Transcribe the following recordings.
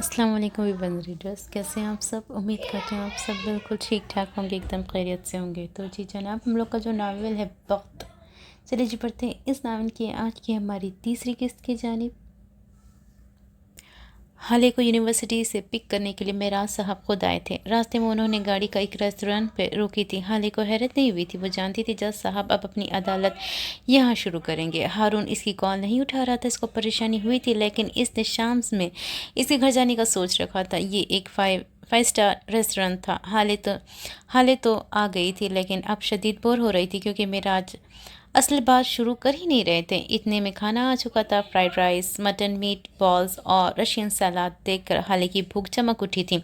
अस्सलाम वालेकुम वीवन रीडर्स, कैसे हैं आप सब। उम्मीद करते हैं आप सब बिल्कुल ठीक ठाक होंगे, एकदम खैरियत से होंगे। तो जी जनाब, हम लोग का जो नावल है वक्त, चलिए जी पढ़ते हैं इस नावल की आज की हमारी तीसरी किस्त की जानिब। हाले को यूनिवर्सिटी से पिक करने के लिए मेराज साहब खुद आए थे। रास्ते में उन्होंने गाड़ी का एक रेस्टोरेंट पे रोकी थी। हाले को हैरत नहीं हुई थी, वो जानती थी जज साहब अब अपनी अदालत यहाँ शुरू करेंगे। हारून इसकी कॉल नहीं उठा रहा था, इसको परेशानी हुई थी, लेकिन इसने शाम्स में इसके घर जाने का सोच रखा था। ये एक फाइव स्टार रेस्टोरेंट था। हाले तो आ गई थी, लेकिन अब शदीद बोर हो रही थी क्योंकि मेराज असल बात शुरू कर ही नहीं रहे थे। इतने में खाना आ चुका था। Fried rice, mutton, meat balls और रशियन सलाद देखकर हाले की भूख चमक उठी थी।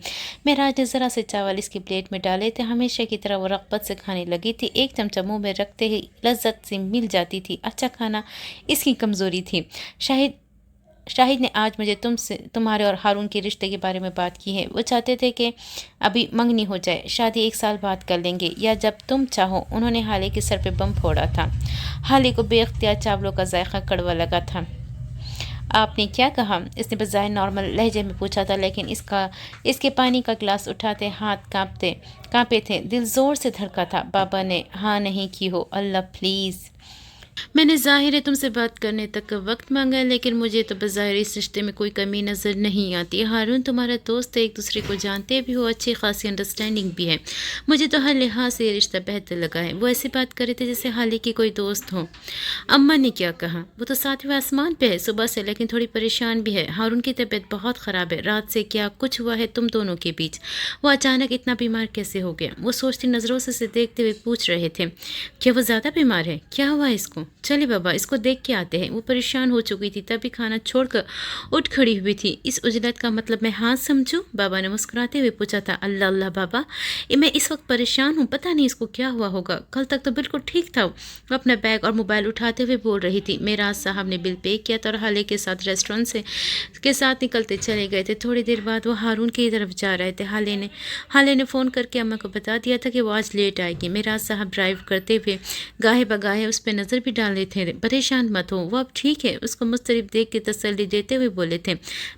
महराज ने ज़रा से चावल इसकी प्लेट में डाले थे। हमेशा की तरह वो रग़बत से खाने लगी थी। एक चमचा मुंह में रखते ही लज्जत से मिल जाती थी। अच्छा खाना इसकी कमज़ोरी थी। शाहिद ने आज मुझे तुम्हारे और हारून के रिश्ते के बारे में बात की है। वो चाहते थे कि अभी मंगनी हो जाए, शादी 1 साल बाद कर लेंगे या जब तुम चाहो। उन्होंने हाले के सर पे बम फोड़ा था। हाले को बेख्तियार चावलों का जायका कड़वा लगा था। आपने क्या कहा? इसने बज़ाहिर नॉर्मल लहजे में पूछा था, लेकिन इसके पानी का गिलास उठाते हाथ कांपे थे। दिल ज़ोर से धड़का था। बाबा ने हाँ नहीं की हो? अल्लाह प्लीज़, मैंने ज़ाहिर है तुमसे बात करने तक का वक्त मांगा है, लेकिन मुझे तो बज़ाहिर इस रिश्ते में कोई कमी नज़र नहीं आती। हारून तुम्हारा दोस्त है, एक दूसरे को जानते भी हो, अच्छी खासी अंडरस्टैंडिंग भी है। मुझे तो हर लिहाज से ये रिश्ता बेहतर लगा है। वो ऐसी बात कर रहे थे जैसे हाले की कोई दोस्त हो। अम्मा ने क्या कहा? वो तो सातवें आसमान पे है सुबह से, लेकिन थोड़ी परेशान भी है। हारून की तबीयत बहुत ख़राब है। रात से क्या कुछ हुआ है तुम दोनों के बीच? वो अचानक इतना बीमार कैसे हो गया? वो सोचती नज़रों से देखते हुए पूछ रहे थे। क्या वो ज़्यादा बीमार है? क्या हुआ इसको? चलिए बाबा, इसको देख के आते हैं। वो परेशान हो चुकी थी, तभी खाना छोड़कर उठ खड़ी हुई थी। इस उजलत का मतलब मैं हाँ समझूं? बाबा ने मुस्कुराते हुए पूछा था। अल्लाह अल्लाह बाबा, मैं इस वक्त परेशान हूँ, पता नहीं इसको क्या हुआ होगा। कल तक तो बिल्कुल ठीक था। वो अपना बैग और मोबाइल उठाते हुए बोल रही थी। मेराज साहब ने बिल पे किया था और हाले के साथ रेस्टोरेंट के साथ निकलते चले गए थे। थोड़ी देर बाद वो हारून की तरफ जा रहे थे। हाले ने फ़ोन करके अम्मा को बता दिया था कि वो आज लेट आएगी। मेराज साहब ड्राइव करते हुए गाहे बगाहे उस पर नज़र भी डाल रहे थे। परेशान मत हो, वो अब ठीक है। उसको मुस्तरिब देख के तसल्ली देते हुए बोले थे।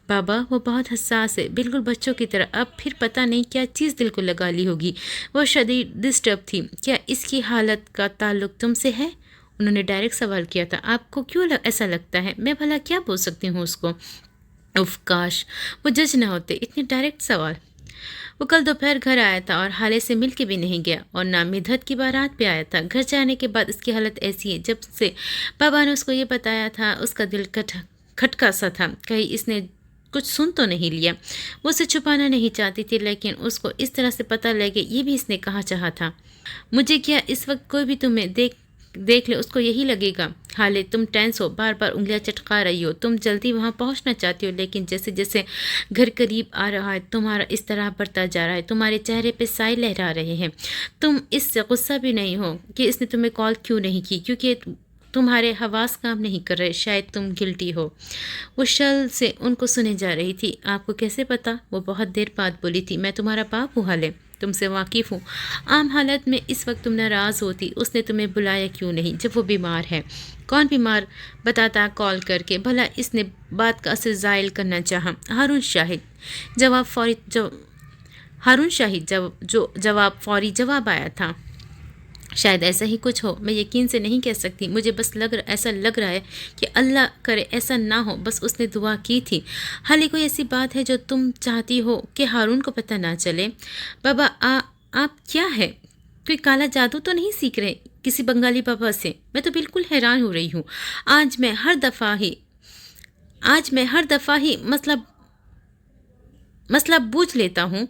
बाबा, वो बहुत हसास है, बिल्कुल बच्चों की तरह। अब फिर पता नहीं क्या चीज़ दिल को लगा ली होगी। वो शदीद डिस्टर्ब थी। क्या इसकी हालत का ताल्लुक तुमसे है? उन्होंने डायरेक्ट सवाल किया था। आपको क्यों ऐसा लगता है? मैं भला क्या बोल सकती हूँ उसको? उफ काश वो जज ना होते। इतने डायरेक्ट सवाल। वो कल दोपहर घर आया था और हाले से मिल के भी नहीं गया, और ना मिधत की बारात पे आया था। घर जाने के बाद इसकी हालत ऐसी है। जब से बाबा ने उसको ये बताया था, उसका दिल खटका सा था। कहीं इसने कुछ सुन तो नहीं लिया। वो उसे छुपाना नहीं चाहती थी, लेकिन उसको इस तरह से पता लगे ये भी इसने कहा चाहा था। मुझे क्या इस वक्त कोई भी तुम्हें देख ले उसको यही लगेगा। हाले, तुम टेंस हो, बार बार उंगलियां चटका रही हो। तुम जल्दी वहां पहुंचना चाहती हो, लेकिन जैसे जैसे घर करीब आ रहा है तुम्हारा इस तरह बढ़ता जा रहा है। तुम्हारे चेहरे पे साए लहरा रहे हैं। तुम इससे गुस्सा भी नहीं हो कि इसने तुम्हें कॉल क्यों नहीं की, क्योंकि तुम्हारे हवास काम नहीं कर रहे। शायद तुम गिल्टी हो। वो शल से उनको सुने जा रही थी। आपको कैसे पता? वो बहुत देर बाद बोली थी। मैं तुम्हारा बाप हूँ हाले, तुमसे वाकिफ़ हूँ। आम हालत में इस वक्त तुम नाराज़ होती। उसने तुम्हें बुलाया क्यों नहीं जब वो बीमार है? कौन बीमार बताता कॉल करके? भला इसने बात का असर ज़ायल करना चाहा। जवाब फौरी जवाब आया था। शायद ऐसा ही कुछ हो, मैं यकीन से नहीं कह सकती। मुझे बस ऐसा लग रहा है कि अल्लाह करे ऐसा ना हो। बस उसने दुआ की थी। हाले कोई ऐसी बात है जो तुम चाहती हो कि हारून को पता ना चले? बाबा, आप क्या है? कोई काला जादू तो नहीं सीख रहे किसी बंगाली बाबा से? मैं तो बिल्कुल हैरान हो रही हूँ। आज मैं हर दफ़ा ही मसला बूझ लेता हूँ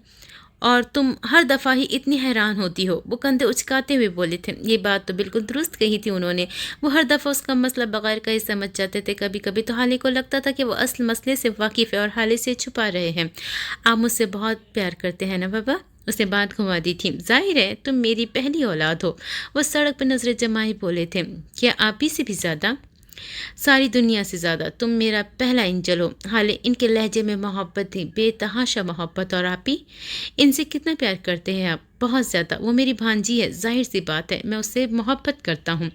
और तुम हर दफ़ा ही इतनी हैरान होती हो। वो कंधे उचकाते हुए बोले थे। ये बात तो बिल्कुल दुरुस्त कही थी उन्होंने। वो हर दफ़ा उसका मसला बगैर कहे समझ जाते थे। कभी कभी तो हाले को लगता था कि वो असल मसले से वाकिफ़ है और हाले से छुपा रहे हैं। आप मुझसे बहुत प्यार करते हैं ना बाबा? उसने बात घुमा दी थी। जाहिर है तुम मेरी पहली औलाद हो। वो सड़क पर नजरें जमाए बोले थे। क्या आप ही से भी ज़्यादा? सारी दुनिया से ज़्यादा। तुम मेरा पहला एंजल हो। हाले, इनके लहजे में मोहब्बत थी, बेतहाशा मोहब्बत। और आप ही इनसे कितना प्यार करते हैं आप? बहुत ज़्यादा। वो मेरी भांजी है, जाहिर सी बात है मैं उससे मोहब्बत करता हूँ।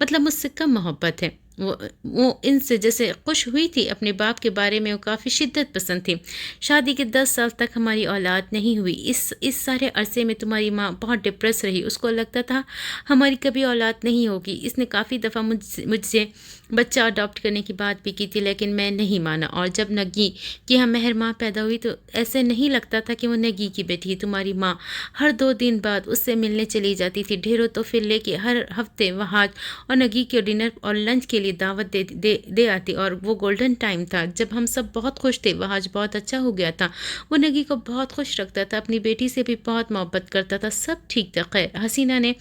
मतलब मुझसे कम मोहब्बत है। وہ ان سے جیسے خوش ہوئی تھی اپنے باپ کے بارے میں، وہ کافی شدت پسند تھی۔ شادی کے 10 سال تک ہماری اولاد نہیں ہوئی۔ اس سارے عرصے میں تمہاری ماں بہت ڈپریس رہی، اس کو لگتا تھا ہماری کبھی اولاد نہیں ہوگی۔ اس نے کافی دفعہ مجھ سے بچہ اڈاپٹ کرنے کی بات بھی کی تھی، لیکن میں نہیں مانا۔ اور جب نگی کہ ہم مہر ماں پیدا ہوئی تو ایسے نہیں لگتا تھا کہ وہ نگی کی بیٹی ہے۔ تمہاری ماں ہر 2 دن بعد اس سے ملنے چلی جاتی تھی، ڈھیروں تحفے لے کے ہر ہفتے وہاج اور نگی کے ڈنر اور لنچ کے لیے دعوت دے آتی، اور وہ گولڈن ٹائم تھا جب ہم سب بہت خوش تھے۔ وہاج بہت اچھا ہو گیا تھا، وہ نگی کو بہت خوش رکھتا تھا، اپنی بیٹی سے بھی بہت محبت کرتا تھا، سب ٹھیک تھا۔ خیر، حسینہ نے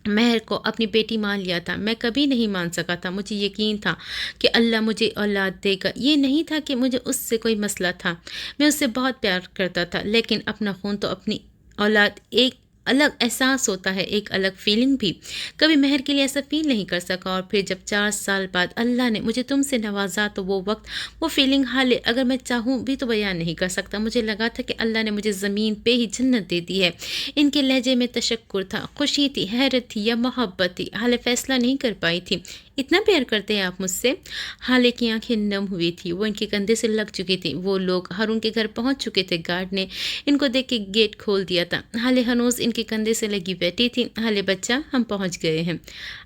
مہر کو اپنی بیٹی مان لیا تھا۔ میں کبھی نہیں مان سکا تھا، مجھے یقین تھا کہ اللہ مجھے اولاد دے گا۔ یہ نہیں تھا کہ مجھے اس سے کوئی مسئلہ تھا، میں اس سے بہت پیار کرتا تھا، لیکن اپنا خون تو اپنی اولاد ایک الگ احساس ہوتا ہے، ایک الگ فیلنگ بھی۔ کبھی مہر کے لیے ایسا فیل نہیں کر سکا، اور پھر جب 4 سال بعد اللہ نے مجھے تم سے نوازا تو وہ وقت، وہ فیلنگ حال اگر میں چاہوں بھی تو بیان نہیں کر سکتا۔ مجھے لگا تھا کہ اللہ نے مجھے زمین پہ ہی جنت دے دی ہے۔ ان کے لہجے میں تشکر تھا، خوشی تھی، حیرت تھی یا محبت تھی، حالے فیصلہ نہیں کر پائی تھی۔ اتنا پیار کرتے ہیں آپ مجھ سے؟ حالے کی آنکھیں نم ہوئی تھی، وہ ان کے کندھے سے لگ چکی تھی۔ وہ لوگ ہارون کے گھر پہنچ چکے تھے، گارڈ نے ان کو دیکھ کے گیٹ کھول دیا تھا۔ حالے ہنوز ان کے کندھے سے لگی بیٹھی تھی۔ حالے بچہ، ہم پہنچ گئے ہیں۔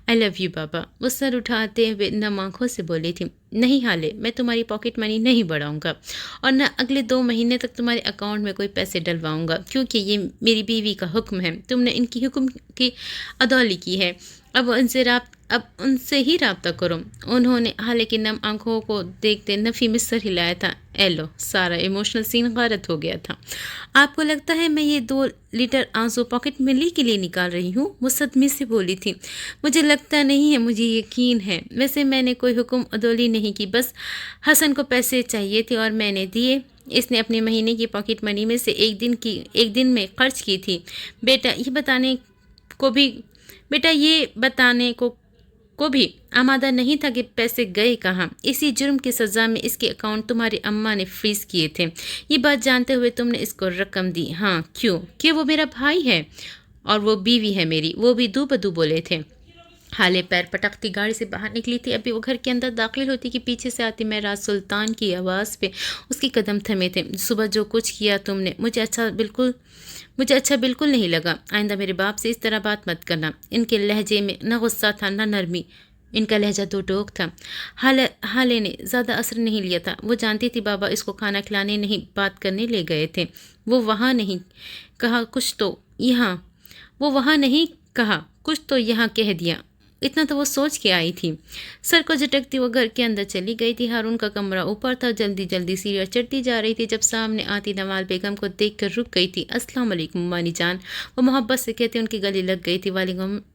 آئی لو یو بابا، وہ سر اٹھاتے ہوئے نم آنکھوں سے بولی تھی۔ نہیں حالے، میں تمہاری پاکٹ منی نہیں بڑھاؤں گا، اور نہ اگلے 2 مہینے تک تمہارے اکاؤنٹ میں کوئی پیسے ڈلواؤں گا، کیونکہ یہ میری بیوی کا حکم ہے۔ تم نے ان کی حکم کی عدولی کی ہے، اب ان سے ہی رابطہ کرو۔ انہوں نے حالے کی نم آنکھوں کو دیکھتے نفی میں سر ہلایا تھا۔ ایلو، سارا ایموشنل سین غارت ہو گیا تھا۔ آپ کو لگتا ہے میں یہ 2 لیٹر آنسو پاکٹ منی کے لیے نکال رہی ہوں؟ وہ صدمے سے بولی تھی۔ مجھے لگتا نہیں ہے، مجھے یقین ہے۔ ویسے میں نے کوئی حکم عدولی نہیں کی، بس حسن کو پیسے چاہیے تھے اور میں نے دیے۔ اس نے اپنے مہینے کی پاکٹ منی میں سے ایک دن میں خرچ کی تھی۔ بیٹا یہ بتانے کو بھی آمادہ نہیں تھا کہ پیسے گئے کہاں۔ اسی جرم کی سزا میں اس کے اکاؤنٹ تمہاری اماں نے فریز کیے تھے۔ یہ بات جانتے ہوئے تم نے اس کو رقم دی؟ ہاں، کیوں؟ کہ وہ میرا بھائی ہے اور وہ بیوی ہے میری، وہ بھی دو بدو بولے تھے۔ حالے پیر پٹکتی گاڑی سے باہر نکلی تھی، ابھی وہ گھر کے اندر داخل ہوتی کہ پیچھے سے آتی مہراج سلطان کی آواز پہ اس کے قدم تھمے تھے۔ صبح جو کچھ کیا تم نے، مجھے اچھا بالکل نہیں لگا۔ آئندہ میرے باپ سے اس طرح بات مت کرنا۔ ان کے لہجے میں نہ غصہ تھا نہ نرمی، ان کا لہجہ 2 ٹوک تھا۔ حالے نے زیادہ اثر نہیں لیا تھا، وہ جانتی تھی بابا اس کو کھانا کھلانے نہیں بات کرنے لے گئے تھے۔ وہ وہاں نہیں کہا کچھ تو یہاں کہہ دیا، اتنا تو وہ سوچ کے آئی تھی۔ سر کو جھٹکتی وہ گھر کے اندر چلی گئی تھی۔ ہارون کا کمرہ اوپر تھا، جلدی سیڑھیاں چڑھتی جا رہی تھی جب سامنے آتی نوال بیگم کو دیکھ کر رک گئی تھی۔ السلام علیکم ممانی جان، وہ محبت سے کہتے ان کی گلے لگ گئی تھی۔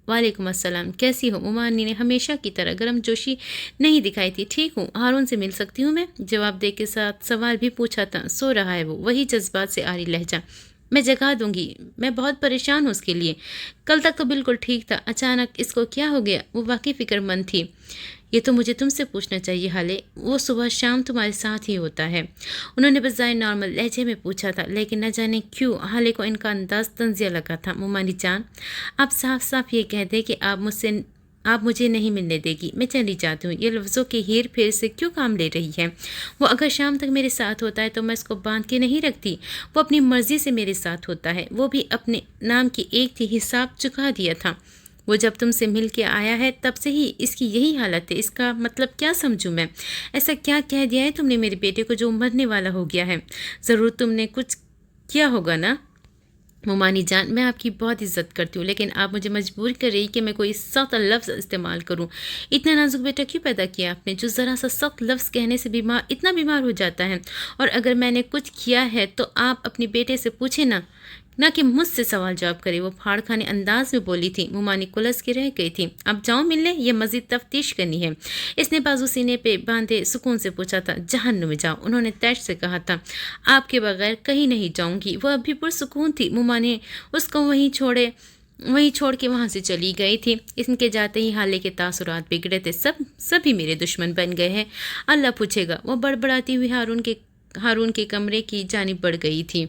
وعلیکم السلام، کیسی ہو؟ ممانی نے ہمیشہ کی طرح گرم جوشی نہیں دکھائی تھی۔ ٹھیک ہوں، ہارون سے مل سکتی ہوں میں؟ جواب دے کے ساتھ سوال بھی پوچھا تھا۔ سو رہا ہے وہ، وہی جذبات سے آری لہجہ۔ میں جگا دوں گی، میں بہت پریشان ہوں اس کے لیے، کل تک تو بالکل ٹھیک تھا، اچانک اس کو کیا ہو گیا؟ وہ واقعی فکر مند تھی۔ یہ تو مجھے تم سے پوچھنا چاہیے حالے، وہ صبح شام تمہارے ساتھ ہی ہوتا ہے؟ انہوں نے بظاہر نارمل لہجے میں پوچھا تھا، لیکن نہ جانے کیوں حالے کو ان کا انداز طنزیہ لگا تھا۔ ممانی جان، آپ صاف یہ کہہ دیں کہ آپ مجھے نہیں ملنے دے گی، میں چلی جاتی ہوں۔ یہ لفظوں کے ہیر پھیر سے کیوں کام لے رہی ہے؟ وہ اگر شام تک میرے ساتھ ہوتا ہے تو میں اس کو باندھ کے نہیں رکھتی، وہ اپنی مرضی سے میرے ساتھ ہوتا ہے، وہ بھی اپنے نام کی ایک تھی، حساب چکا دیا تھا۔ وہ جب تم سے مل کے آیا ہے تب سے ہی اس کی یہی حالت ہے۔ اس کا مطلب کیا سمجھوں میں؟ ایسا کیا کہہ دیا ہے تم نے میرے بیٹے کو جو مرنے والا ہو گیا ہے؟ ضرور تم نے کچھ کیا ہوگا نا؟ ممانی جان، میں آپ کی بہت عزت کرتی ہوں، لیکن آپ مجھے مجبور کر رہی کہ میں کوئی سخت لفظ استعمال کروں۔ اتنا نازک بیٹا کیوں پیدا کیا آپ نے جو ذرا سا سخت لفظ کہنے سے اتنا بیمار ہو جاتا ہے؟ اور اگر میں نے کچھ کیا ہے تو آپ اپنے بیٹے سے پوچھیں نہ کہ مجھ سے سوال جواب کرے، وہ پھاڑ کھانے انداز میں بولی تھی۔ ممانی کلس کے رہ گئی تھی۔ اب جاؤں ملنے یا مزید تفتیش کرنی ہے؟ اس نے بازو سینے پہ باندھے سکون سے پوچھا تھا۔ جہنم میں جاؤ، انہوں نے تیش سے کہا تھا۔ آپ کے بغیر کہیں نہیں جاؤں گی۔ وہ ابھی پرسکون تھی۔ ممانی اس کو وہیں چھوڑ کے وہاں سے چلی گئی تھی۔ ان کے جاتے ہی حالے کے تاثرات بگڑے تھے۔ سبھی میرے دشمن بن گئے ہیں، اللہ پوچھے گا۔ وہ بڑبڑاتی ہوئی ہارون کے کمرے کی جانب بڑھ گئی تھی۔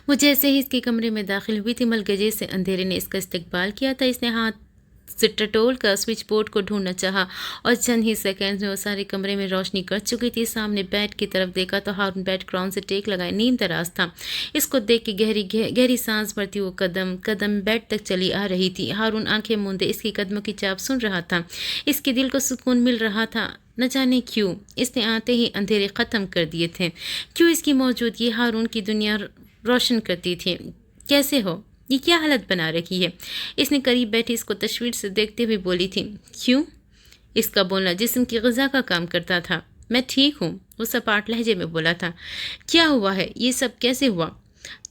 وہ جیسے ہی اس کے کمرے میں داخل ہوئی تھی، ملگجے سے اندھیرے نے اس کا استقبال کیا تھا۔ اس نے ہاتھ टटोल कर स्विच बोर्ड को ढूंढना चाहा और चंद ही सेकंड्स में वो सारे कमरे में रोशनी कर चुकी थी। सामने बेड की तरफ देखा तो हारून बेड क्राउन से टेक लगाए नींद दराज था। इसको देख के गहरी सांस भरती वो कदम कदम बेड तक चली आ रही थी। हारून आंखें मूंदे इसकी कदमों की चाप सुन रहा था। इसके दिल को सुकून मिल रहा था। न जाने क्यों इसने आते ही अंधेरे ख़त्म कर दिए थे। क्यों इसकी मौजूदगी हारून की दुनिया रोशन करती थी। कैसे हो, ये क्या हालत बना रखी है। इसने करीब बैठी इसको तस्वीर से देखते हुए बोली थी। क्यों? इसका बोलना जिस्म की ग़िज़ा का काम करता था। मैं ठीक हूँ, वो सपाट लहजे में बोला था। क्या हुआ है, ये सब कैसे हुआ?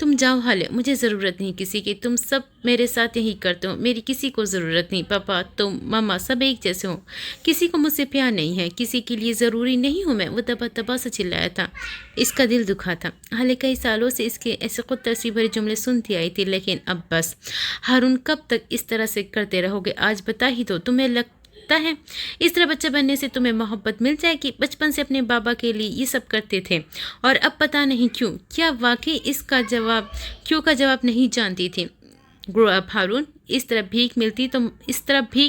तुम जाओ हाले, मुझे ज़रूरत नहीं किसी की। तुम सब मेरे साथ यही करते हो, मेरी किसी को ज़रूरत नहीं। पापा, तुम, मम्मा सब एक जैसे हो। किसी को मुझसे प्यार नहीं है, किसी के लिए ज़रूरी नहीं हूँ मैं। वो दबा दबा से चिल्लाया था। इसका दिल दुखा था। हाले कई सालों से इसके ऐसे खुद तरसी भरे जुमले सुनती आई थी, लेकिन अब बस। हारून कब तक इस तरह से करते रहोगे? आज बता ही दो। तुम्हें लगता है इस तरह बच्चा बनने से तुम्हें मोहब्बत मिल जाएगी? बचपन से अपने बाबा के लिए ये सब करते थे और अब पता नहीं क्यों। क्या वाकई इसका जवाब क्यों का जवाब नहीं जानती थी। ग्रो अप हारून, इस तरह भीख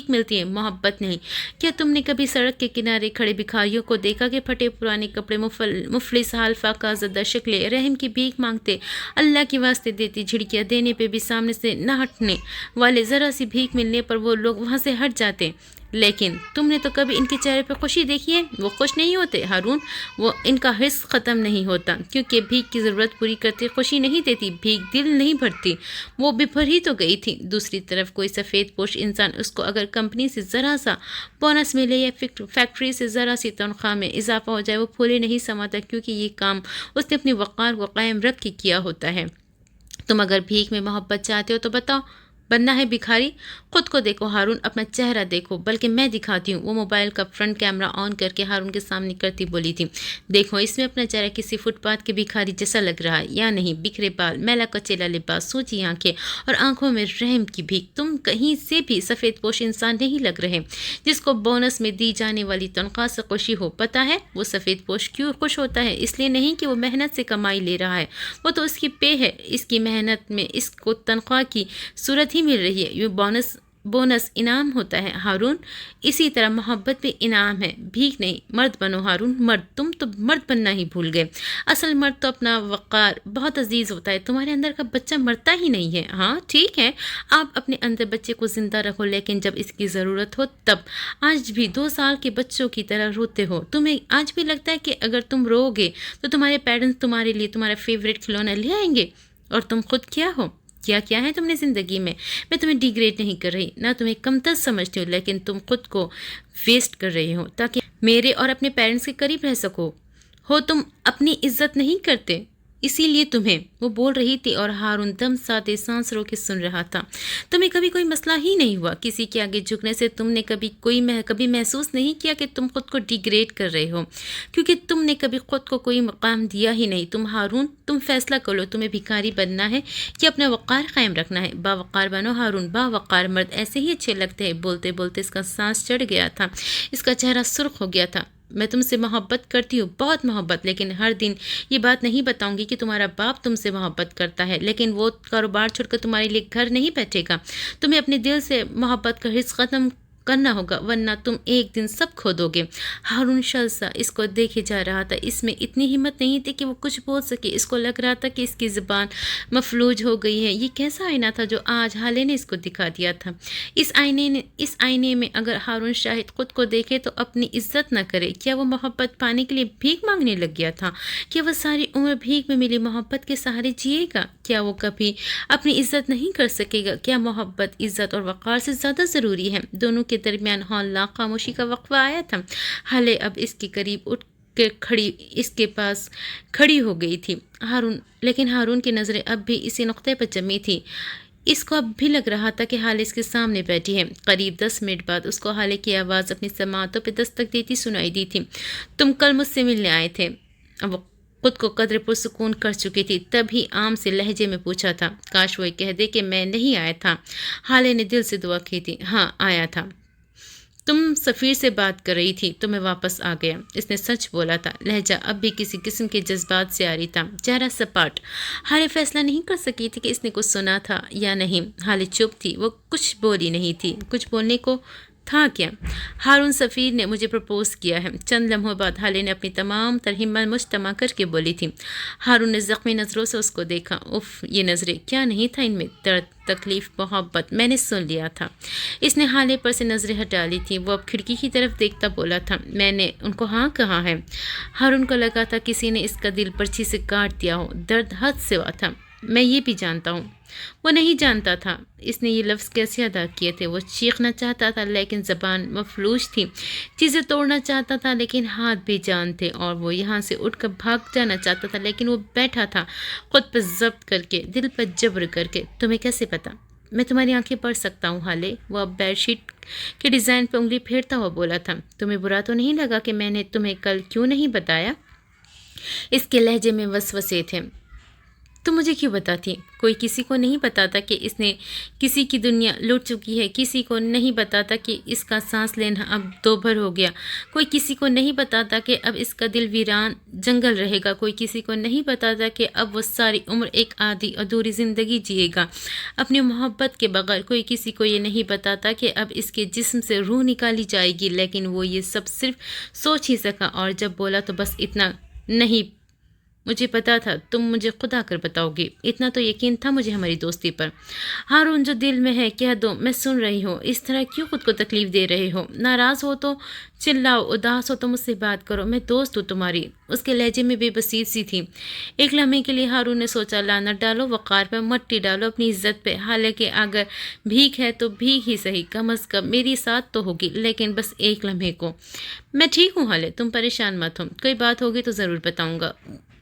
मिलती है, मोहब्बत नहीं। क्या तुमने कभी सड़क के किनारे खड़े भिखारियों को देखा कि फटे पुराने कपड़े, मुफलिस हाल, फाका ज़दा शक्लें, रहम की भीख मांगते, अल्लाह के वास्ते देती झिड़कियाँ देने पे भी सामने से न हटने वाले, ज़रा सी भीख मिलने पर वो लोग वहाँ से हट जाते। लेकिन तुमने तो कभी इनके चेहरे पर खुशी देखी है? वो खुश नहीं होते हारून। वो इनका हिस्स ख़त्म नहीं होता, क्योंकि भीख की ज़रूरत पूरी करते खुशी नहीं देती, भीख दिल नहीं भरती। वो बिफर ही तो गई थी। दूसरी तरफ कोई सफ़ेद पोश इंसान उसको अगर कंपनी से ज़रा सा बोनस मिले या फैक्ट्री से ज़रा सी तनख्वाह में इजाफा हो जाए, वो फूले नहीं समाता, क्योंकि ये काम उसने अपनी वक़ार को कायम रख के किया होता है। तुम अगर भीख में मोहब्बत चाहते हो तो बताओ, बनना है भिखारी? खुद को देखो हारून, अपना चेहरा देखो, बल्कि मैं दिखाती हूँ। वो मोबाइल का फ्रंट कैमरा ऑन करके हारून के सामने करती बोली थी। देखो इसमें अपना चेहरा किसी फुटपाथ के भिखारी जैसा लग रहा है या नहीं? बिखरे बाल, मैला कचेला लिबास, सूजी आंखें और आंखों में रहम की भीख। तुम कहीं से भी सफ़ेद पोश इंसान नहीं लग रहे जिसको बोनस में दी जाने वाली तनख्वाह से खुशी हो। पता है वो सफ़ेद पोश क्यों खुश होता है? इसलिए नहीं कि वो मेहनत से कमाई ले रहा है, वो तो उसकी पे है। इसकी मेहनत में इसको तनख्वाह की सूरत ही मिल रही है। ये बोनस इनाम होता है हारून। इसी तरह मोहब्बत भी इनाम है, भीख नहीं। मर्द बनो हारून, मर्द। तुम तो मर्द बनना ही भूल गए। असल मर्द तो अपना वक़ार बहुत अजीज़ होता है। तुम्हारे अंदर का बच्चा मरता ही नहीं है। हाँ ठीक है, आप अपने अंदर बच्चे को ज़िंदा रखो, लेकिन जब इसकी ज़रूरत हो तब। आज भी 2 साल के बच्चों की तरह रोते हो। तुम्हें आज भी लगता है कि अगर तुम रोओगे तो तुम्हारे पेरेंट्स तुम्हारे लिए तुम्हारा फेवरेट खिलौना ले आएंगे? और तुम खुद क्या हो? क्या है तुमने ज़िंदगी में? मैं तुम्हें डिग्रेड नहीं कर रही, ना तुम्हें कमतर समझती हूँ, लेकिन तुम खुद को वेस्ट कर रहे हो ताकि मेरे और अपने पेरेंट्स के करीब रह सको। तुम अपनी इज्जत नहीं करते, इसीलिए तुम्हें। वो बोल रही थी और हारून दम साथे सांस रोके सुन रहा था। तुम्हें कभी कोई मसला ही नहीं हुआ किसी के आगे झुकने से? तुमने कभी महसूस नहीं किया कि तुम खुद को डिग्रेड कर रहे हो? क्योंकि तुमने कभी खुद को कोई मकाम दिया ही नहीं। तुम हारून, तुम फैसला कर लो, तुम्हें भिखारी बनना है कि अपना वक़ार कायम रखना है? बावक़ार बनो हारून, बावक़ार मर्द ऐसे ही अच्छे लगते हैं। बोलते बोलते इसका सांस चढ़ गया था, इसका चेहरा सुर्ख हो गया था। मैं तुमसे मोहब्बत करती हूँ, बहुत मोहब्बत, लेकिन हर दिन ये बात नहीं बताऊंगी कि तुम्हारा बाप तुमसे मोहब्बत करता है, लेकिन वो कारोबार छोड़कर तुम्हारे लिए घर नहीं बैठेगा। तुम्हें अपने दिल से मोहब्बत का हिस्स ख़त्म करना होगा, वरना तुम एक दिन सब खो दोगे। हारून शलसा इसको देखे जा रहा था। इसमें इतनी हिम्मत नहीं थी कि वो कुछ बोल सके। इसको लग रहा था कि इसकी ज़ुबान मफलूज हो गई है। ये कैसा आईना था जो आज हाले ने इसको दिखा दिया था? इस आईने में अगर हारून शाहिद खुद को देखे तो अपनी इज्जत न करे। क्या वो मोहब्बत पाने के लिए भीख मांगने लग गया था? क्या वो सारी उम्र भीख में मिली मोहब्बत के सहारे जिएगा? क्या वो कभी अपनी इज्जत नहीं कर सकेगा? क्या मोहब्बत इज्जत और वक़ार से ज़्यादा ज़रूरी है? दोनों के दरमियान हौलनाक खामोशी का वक्फा आया था। हाले अब इसके करीब उठ के इसके पास खड़ी हो गई थी। लेकिन हारून की नज़रें अब भी इसी नुक्ते पर जमी थी। इसको अब भी लग रहा था कि हाले इसके सामने बैठी है। करीब 10 मिनट बाद उसको हाले की आवाज़ अपनी समातों पर दस्तक देती सुनाई दी थी। तुम कल मुझसे मिलने आए थे? अब वो खुद को कदर पुरसुकून कर चुकी थी, तभी आम से लहजे में पूछा था। काश वो कह दे कि मैं नहीं आया था। हाले ने दिल से दुआ की थी। हाँ आया था। تم سفیر سے بات کر رہی تھی تو میں واپس آ گیا۔ اس نے سچ بولا تھا۔ لہجہ اب بھی کسی قسم کے جذبات سے آ رہی تھا، چہرہ سپاٹ۔ ہالے فیصلہ نہیں کر سکی تھی کہ اس نے کچھ سنا تھا یا نہیں۔ ہالے چپ تھی، وہ کچھ بولی نہیں تھی۔ کچھ بولنے کو تھا کیا؟ ہارون سفیر نے مجھے پرپوز کیا ہے۔ چند لمحوں بعد ہالے نے اپنی تمام تر ہمت مجتمع کر کے بولی تھی۔ ہارون نے زخمی نظروں سے اس کو دیکھا۔ اف، یہ نظریں! کیا نہیں تھا ان میں؟ درد، تکلیف، محبت! میں نے سن لیا تھا۔ اس نے ہالے پر سے نظریں ہٹا لی تھی۔ وہ اب کھڑکی کی طرف دیکھتا بولا تھا، میں نے ان کو ہاں کہا ہے۔ ہارون کو لگا تھا کسی نے اس کا دل پرچھی سے کاٹ دیا ہو۔ درد حد سوا تھا۔ میں یہ بھی جانتا ہوں۔ وہ نہیں جانتا تھا اس نے یہ لفظ کیسے ادا کیے تھے۔ وہ چیخنا چاہتا تھا لیکن زبان مفلوج تھی، چیزیں توڑنا چاہتا تھا لیکن ہاتھ بے جان تھے، اور وہ یہاں سے اٹھ کر بھاگ جانا چاہتا تھا لیکن وہ بیٹھا تھا خود پر ضبط کر کے، دل پر جبر کر کے۔ تمہیں کیسے پتا؟ میں تمہاری آنکھیں پڑھ سکتا ہوں ہالے۔ وہ اب بیڈ شیٹ کے ڈیزائن پہ انگلی پھیرتا ہوا بولا تھا، تمہیں برا تو نہیں لگا کہ میں نے تمہیں کل کیوں نہیں بتایا؟ اس کے لہجے میں وسوسے تھے۔ تم مجھے کیوں بتاتی؟ کوئی کسی کو نہیں بتاتا کہ اس نے کسی کی دنیا لوٹ چکی ہے، کسی کو نہیں بتاتا کہ اس کا سانس لینا اب دوبھر ہو گیا، کوئی کسی کو نہیں بتاتا کہ اب اس کا دل ویران جنگل رہے گا، کوئی کسی کو نہیں بتاتا کہ اب وہ ساری عمر ایک آدھی ادھوری زندگی جیے گا اپنی محبت کے بغیر، کوئی کسی کو یہ نہیں بتاتا کہ اب اس کے جسم سے روح نکالی جائے گی، لیکن وہ یہ سب صرف سوچ ہی سکا، اور جب بولا تو بس اتنا، نہیں مجھے پتا تھا تم مجھے خود آ کر بتاؤ گی، اتنا تو یقین تھا مجھے ہماری دوستی پر۔ ہارون، جو دل میں ہے کہہ دو، میں سن رہی ہوں۔ اس طرح کیوں خود کو تکلیف دے رہے ہو؟ ناراض ہو تو چلاؤ، اداس ہو تو مجھ سے بات کرو، میں دوست ہوں تمہاری۔ اس کے لہجے میں بے بسی سی تھی۔ ایک لمحے کے لیے ہارون نے سوچا، لعنت ڈالو وقار پہ، مٹی ڈالو اپنی عزت پہ، حالانکہ اگر بھیک ہے تو بھیک ہی صحیح، کم از کم میری ساتھ تو ہوگی، لیکن بس ایک لمحے کو۔ میں ٹھیک ہوں حالے، تم پریشان مت ہو، کوئی بات ہوگی تو ضرور بتاؤں گا۔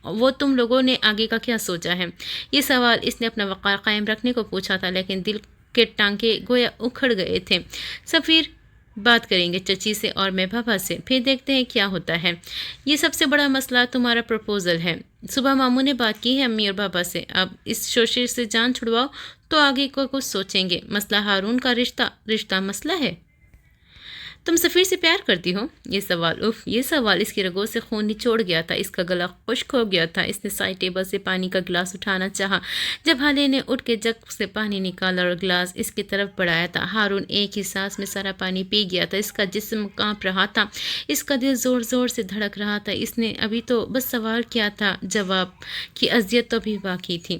وہ تم لوگوں نے آگے کا کیا سوچا ہے؟ یہ سوال اس نے اپنا وقار قائم رکھنے کو پوچھا تھا، لیکن دل کے ٹانکے گویا اکھڑ گئے تھے۔ سفیر، بات کریں گے چچی سے اور میں بابا سے، پھر دیکھتے ہیں کیا ہوتا ہے۔ یہ سب سے بڑا مسئلہ تمہارا پروپوزل ہے۔ صبح ماموں نے بات کی ہے امی اور بابا سے، اب اس شوشے سے جان چھڑواؤ تو آگے کو کچھ سوچیں گے۔ مسئلہ ہارون کا رشتہ مسئلہ ہے۔ تم سفیر سے پیار کرتی ہو؟ یہ سوال اس کی رگوں سے خون نچوڑ گیا تھا، اس کا گلا خشک ہو گیا تھا۔ اس نے سائڈ ٹیبل سے پانی کا گلاس اٹھانا چاہا جب ہالے نے اٹھ کے جگ سے پانی نکالا اور گلاس اس کی طرف بڑھایا تھا۔ ہارون ایک ہی سانس میں سارا پانی پی گیا تھا، اس کا جسم کانپ رہا تھا، اس کا دل زور زور سے دھڑک رہا تھا۔ اس نے ابھی تو بس سوال کیا تھا، جواب کی اذیت تو بھی باقی تھی۔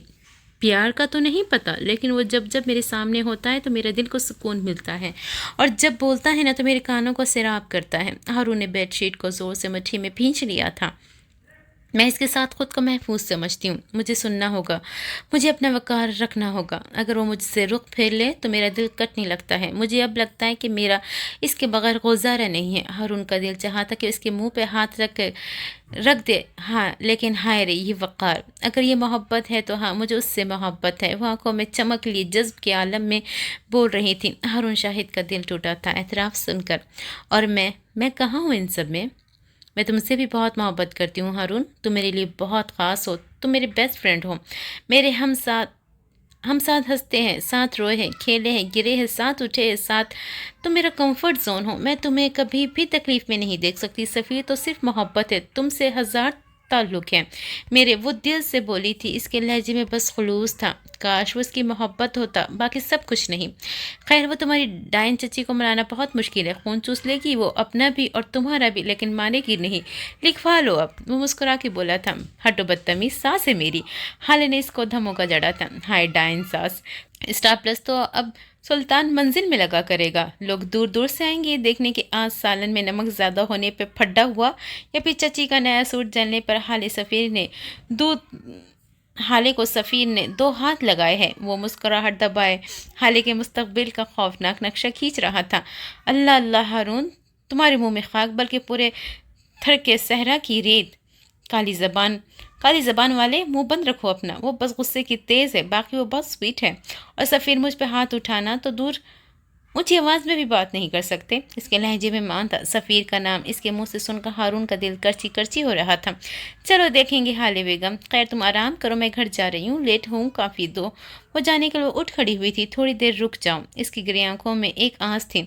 پیار کا تو نہیں پتا، لیکن وہ جب میرے سامنے ہوتا ہے تو میرے دل کو سکون ملتا ہے، اور جب بولتا ہے نا تو میرے کانوں کو سیراب کرتا ہے۔ ہارون نے بیڈ شیٹ کو زور سے مٹھی میں بھینچ لیا تھا۔ میں اس کے ساتھ خود کو محفوظ سمجھتی ہوں، مجھے سننا ہوگا، مجھے اپنا وقار رکھنا ہوگا۔ اگر وہ مجھ سے رخ پھیر لے تو میرا دل کٹنے لگتا ہے، مجھے اب لگتا ہے کہ میرا اس کے بغیر گزارا نہیں ہے۔ ہارون کا دل چاہتا کہ اس کے منہ پہ ہاتھ رکھ دے، ہاں، لیکن ہائے رے یہ وقار! اگر یہ محبت ہے تو ہاں، مجھے اس سے محبت ہے۔ وہ آنکھوں میں چمک لیے جذب کے عالم میں بول رہی تھی۔ ہارون شاہد کا دل ٹوٹا تھا اعتراف سن کر، اور میں کہاں ہوں ان سب میں؟ میں تم سے بھی بہت محبت کرتی ہوں ہارون، تم میرے لیے بہت خاص ہو، تم میرے بیسٹ فرینڈ ہو، میرے ہم ساتھ ہنستے ہیں، ساتھ روئے ہیں، کھیلے ہیں، گرے ہیں، ساتھ اٹھے ہیں، ساتھ تم میرا کمفرٹ زون ہو۔ میں تمہیں کبھی بھی تکلیف میں نہیں دیکھ سکتی۔ سفیر، تو صرف محبت ہے، تم سے ہزار تعلق ہے میرے، وہ دل سے بولی تھی۔ اس کے لہجے میں بس خلوص تھا، کاش وہ اس کی محبت ہوتا، باقی سب کچھ نہیں۔ خیر، وہ تمہاری ڈائن چچی کو منانا بہت مشکل ہے، خون چوس لے گی وہ، اپنا بھی اور تمہارا بھی، لیکن مانے گی نہیں، لکھوا لو اب۔ وہ مسکرا کے بولا تھا، ہٹو بدتمیز، ساس ہے میری۔ حالے نے اس کو دھموکا جڑا تھا، ہائے ڈائن ساس! اسٹار پلس تو اب سلطان منزل میں لگا کرے گا، لوگ دور دور سے آئیں گے دیکھنے کہ آج سالن میں نمک زیادہ ہونے پہ پھڈا ہوا یا پھر چچی کا نیا سوٹ جلنے پر۔ حالے کو سفیر نے 2 ہاتھ لگائے ہیں، وہ مسکراہٹ دبائے حالے کے مستقبل کا خوفناک نقشہ کھینچ رہا تھا۔ اللہ اللہ ہارون، تمہارے منہ میں خاک، بلکہ پورے تھر کے صحرا کی ریت۔ کالی زبان والے، منہ بند رکھو اپنا، وہ بس غصے کی تیز ہے، باقی وہ بہت سویٹ ہے۔ اور سفیر، مجھ پہ ہاتھ اٹھانا تو دور، اونچی آواز میں بھی بات نہیں کر سکتے۔ اس کے لہجے میں مان تھا۔ سفیر کا نام اس کے منہ سے سن کر ہارون کا دل کرچی کرچی ہو رہا تھا۔ چلو دیکھیں گے حالے بیگم، خیر تم آرام کرو، میں گھر جا رہی ہوں، لیٹ ہوں کافی دو۔ وہ جانے کے لیے اٹھ کھڑی ہوئی تھی، تھوڑی دیر رک جاؤں۔ اس کی گرے آنکھوں میں ایک آس تھی۔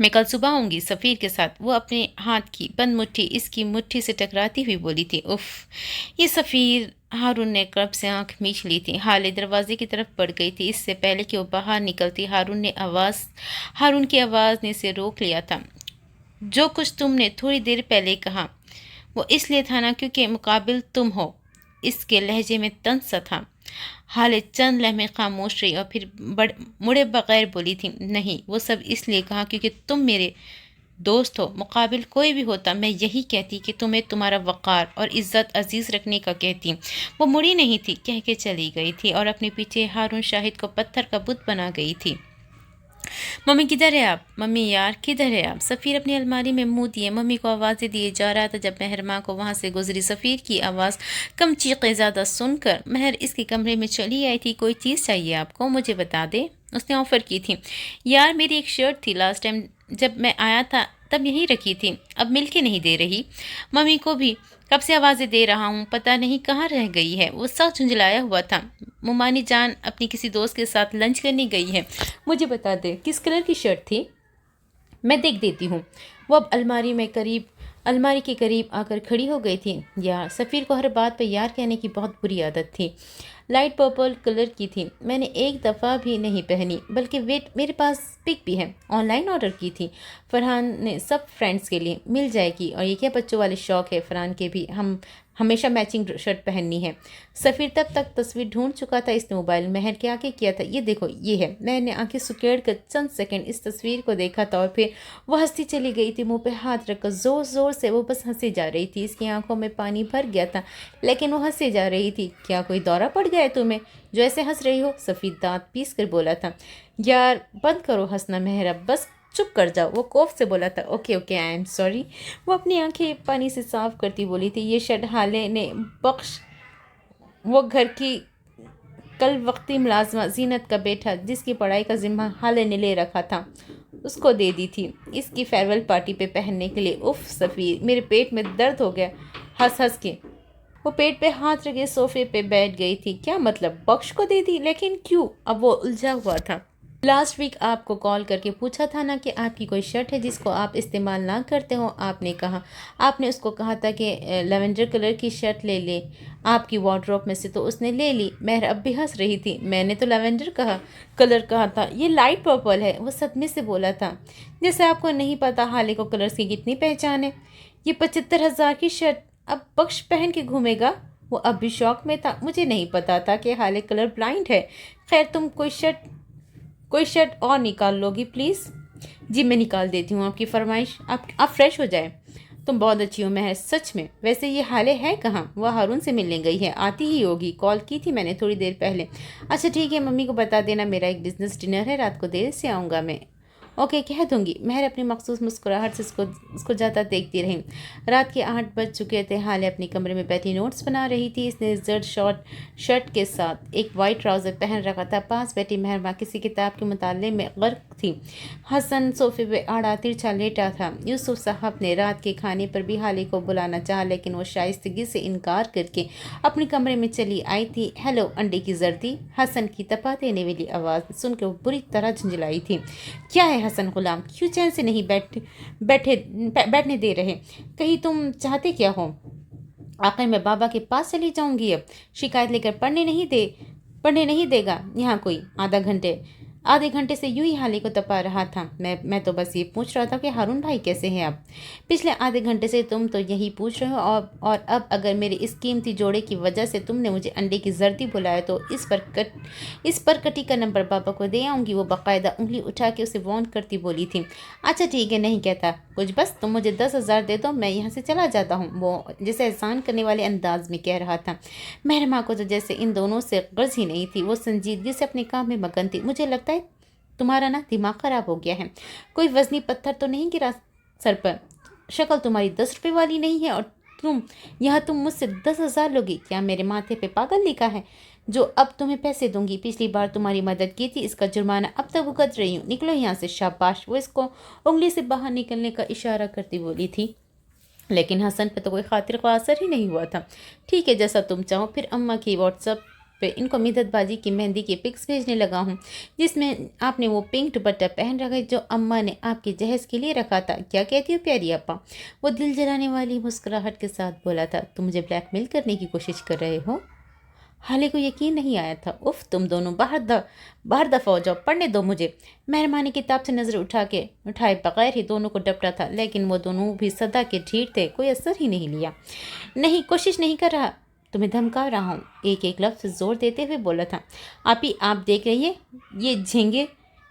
मैं कल सुबह आऊँगी सफ़ीर के साथ। वो अपने हाथ की बंद मुट्ठी इसकी मुट्ठी से टकराती हुई बोली थी। उफ़! ये सफ़ीर! हारून ने कब से आँख मीच ली थी। हाले दरवाजे की तरफ बढ़ गई थी। इससे पहले कि वो बाहर निकलती हारून की आवाज़ ने इसे रोक लिया था। जो कुछ तुमने थोड़ी देर पहले कहा वो इसलिए था ना क्योंकि मुकाबिल तुम हो। इसके लहजे में तंज सा था। हाले चंद लम्हे खामोश रही और फिर मुड़े बगैर बोली थी, नहीं, वो सब इसलिए कहा क्योंकि तुम मेरे दोस्त हो। मुकाबिल कोई भी होता मैं यही कहती कि तुम्हें तुम्हारा वक़ार और इज़्ज़त अजीज़ रखने का कहती। वो मुड़ी नहीं थी, कह के चली गई थी और अपने पीछे हारून शाहिद को पत्थर का बुत बना गई थी। मम्मी किधर है आप? मम्मी यार किधर है आप? सफ़ीर अपनी अलमारी में मुंह दिए मम्मी को आवाज़ें दिए जा रहा था जब महर माँ को वहाँ से गुजरी सफ़ीर की आवाज़ कम चीखे ज़्यादा सुनकर महर इसके कमरे में चली आई थी। कोई चीज़ चाहिए आपको? मुझे बता दे, उसने ऑफ़र की थी। यार मेरी एक शर्ट थी, लास्ट टाइम जब मैं आया था तब यहीं रखी थी, अब मिल के नहीं दे रही। मम्मी को भी कब से आवाज़ें दे रहा हूँ, पता नहीं कहाँ रह गई है। वो सब झुंझलाया हुआ था। मुमानी जान अपनी किसी दोस्त के साथ लंच करने गई है। मुझे बता दे किस कलर की शर्ट थी, मैं देख देती हूँ। वो अब अलमारी के करीब आकर खड़ी हो गई थी। यार, सफ़ीर को हर बात पर यार कहने की बहुत बुरी आदत थी। लाइट पर्पल कलर की थी, मैंने एक दफ़ा भी नहीं पहनी, बल्कि वेट मेरे पास पिक भी है, ऑनलाइन ऑर्डर की थी। फरहान ने सब फ्रेंड्स के लिए मिल जाएगी। और ये क्या बच्चों वाले शौक़ है फरहान के भी, हम हमेशा मैचिंग शर्ट पहननी है। सफ़ीर तब तक तस्वीर ढूंढ चुका था। इसने मोबाइल महर के आगे किया था। ये देखो, ये है। मैंने आंखें सुकेड़ कर चंद सेकंड इस तस्वीर को देखा था और फिर वो हंसती चली गई थी। मुंह पे हाथ रखकर ज़ोर ज़ोर से वो बस हंसी जा रही थी। इसकी आंखों में पानी भर गया था, लेकिन वो हंसी जा रही थी। क्या कोई दौरा पड़ गया है तुम्हें जो ऐसे हंस रही हो? सफ़ीर दांत पीस कर बोला था। यार बंद करो हंसना महर, अब बस चुप कर जाओ, वो खौफ से बोला था। Okay okay, I am sorry. वो अपनी आंखें पानी से साफ करती बोली थी। ये शर्ट हाले ने बख्श, वो घर की कल वक्ती मुलाजमा जीनत का बेटा जिसकी पढ़ाई का जिम्मा हाले ने ले रखा था, उसको दे दी थी इसकी फेयरवेल पार्टी पे पहनने के लिए। उफ सफ़ीर, मेरे पेट में दर्द हो गया हंस हंस के। वो पेट पे हाथ रखे सोफे पे बैठ गई थी। क्या मतलब, बख्श को दे दी? लेकिन क्यों? अब वो उलझा हुआ था। लास्ट वीक आपको कॉल करके पूछा था ना कि आपकी कोई शर्ट है जिसको आप इस्तेमाल ना करते हो। आपने उसको कहा था कि लेवेंडर कलर की शर्ट ले ले आपकी वार्डरोब में से, तो उसने ले ली। महर अब भी हंस रही थी। मैंने तो लेवेंडर कलर कहा था, ये लाइट पर्पल है, वो सदमे से बोला था। जैसे आपको नहीं पता हाले को कलर्स की कितनी पहचान है। ये 75,000 की शर्ट अब बख्श पहन के घूमेगा। वो अब भी शौक में था। मुझे नहीं पता था कि हाले कलर ब्लाइंड है। खैर, तुम कोई शर्ट और निकाल लोगी प्लीज़? जी मैं निकाल देती हूँ, आपकी फरमाइश। आप फ्रेश हो जाए। तुम बहुत अच्छी हो महर, सच में। वैसे ये हाले है कहाँ? वह हारून से मिलने गई है, आती ही होगी, कॉल की थी मैंने थोड़ी देर पहले। अच्छा ठीक है, मम्मी को बता देना मेरा एक बिज़नेस डिनर है, रात को देर से आऊँगा मैं। ओके, कह दूंगी। महर अपनी मखसूस मुस्कुराहट से उसको जाता देखती रही। रात के 8 बज चुके थे। हाले अपने कमरे में बैठी नोट्स बना रही थी। इसने जर्द शर्ट के साथ एक वाइट ट्राउज़र पहन रखा था। पास बैठी महरमा किसी किताब के मुताले में गर्क थी। हसन सोफे पे आड़ा तिरछा लेटा था। यूसुफ साहब ने रात के खाने पर भी हाले को बुलाना चाहा, लेकिन वो शाइस्तगी से इनकार करके अपने कमरे में चली आई थी। हेलो अंडे की जर्दी, हसन की तपा देने वाली आवाज़ सुनकर वो बुरी तरह झंझलाई थी। क्या है हसन गुलाम, क्यों चैन से नहीं बैठने दे रहे? कहीं तुम चाहते क्या हो? आखिर मैं बाबा के पास चली जाऊंगी। अब शिकायत लेकर पढ़ने नहीं देगा यहाँ कोई। आधे घंटे से यूं ही हाले को तपा रहा था। मैं तो बस ये पूछ रहा था कि हारून भाई कैसे हैं आप। पिछले आधे घंटे से तुम तो यही पूछ रहे हो, और अब अगर मेरे इस कीमती जोड़े की वजह से तुमने मुझे अंडे की जर्दी बुलाया तो इस पर कटी का नंबर बाबा को दे आऊँगी। वो बाकायदा उंगली उठा के उसे वॉर्न करती बोली थी। अच्छा ठीक है, नहीं कहता कुछ, बस तुम मुझे 10,000 दे दो, मैं यहाँ से चला जाता हूँ। वो जैसे एहसान करने वाले अंदाज में कह रहा था। महरमा को तो जैसे इन दोनों से गर्ज ही नहीं थी। वो संजीदगी से अपने काम में मगन थी। मुझे लगता है तुम्हारा ना दिमाग खराब हो गया है, कोई वजनी पत्थर तो नहीं गिरा सर पर? शक्ल तुम्हारी 10 रुपये वाली नहीं है और तुम मुझसे 10,000 लोगी? क्या मेरे माथे पे पागल लिखा है जो अब तुम्हें पैसे दूंगी? पिछली बार तुम्हारी मदद की थी, इसका जुर्माना अब तक भुगत रही हूँ। निकलो यहाँ से, शाबाश। वो इसको उंगली से बाहर निकलने का इशारा करती बोली थी, लेकिन हसन पे तो कोई खातिर का असर ही नहीं हुआ था। ठीक है, जैसा तुम चाहो। फिर अम्मा की व्हाट्सएप पे इनको मिदत बाजी की मेहंदी की पिक्स भेजने लगा हूँ, जिसमें आपने वो पिंक दुपट्टा पहन रखा है जो अम्मा ने आपके जहेज के लिए रखा था। क्या कहती हो प्यारी अपा? वो दिल जलाने वाली मुस्कुराहट के साथ बोला था। तुम मुझे ब्लैकमेल करने की कोशिश कर रहे हो? हाले को यकीन नहीं आया था। उफ, तुम दोनों बाहर दफा हो जाओ, पढ़ने दो मुझे। मेहरबानी किताब से नजर उठाए बगैर ही दोनों को डपटा था, लेकिन वो दोनों भी सदा के ढीठ थे, कोई असर ही नहीं लिया। नहीं, कोशिश नहीं कर रहा, तुम्हें धमका रहा हूँ, एक एक लफ्ज जोर देते हुए बोला था। आप देख रही है, ये झींगे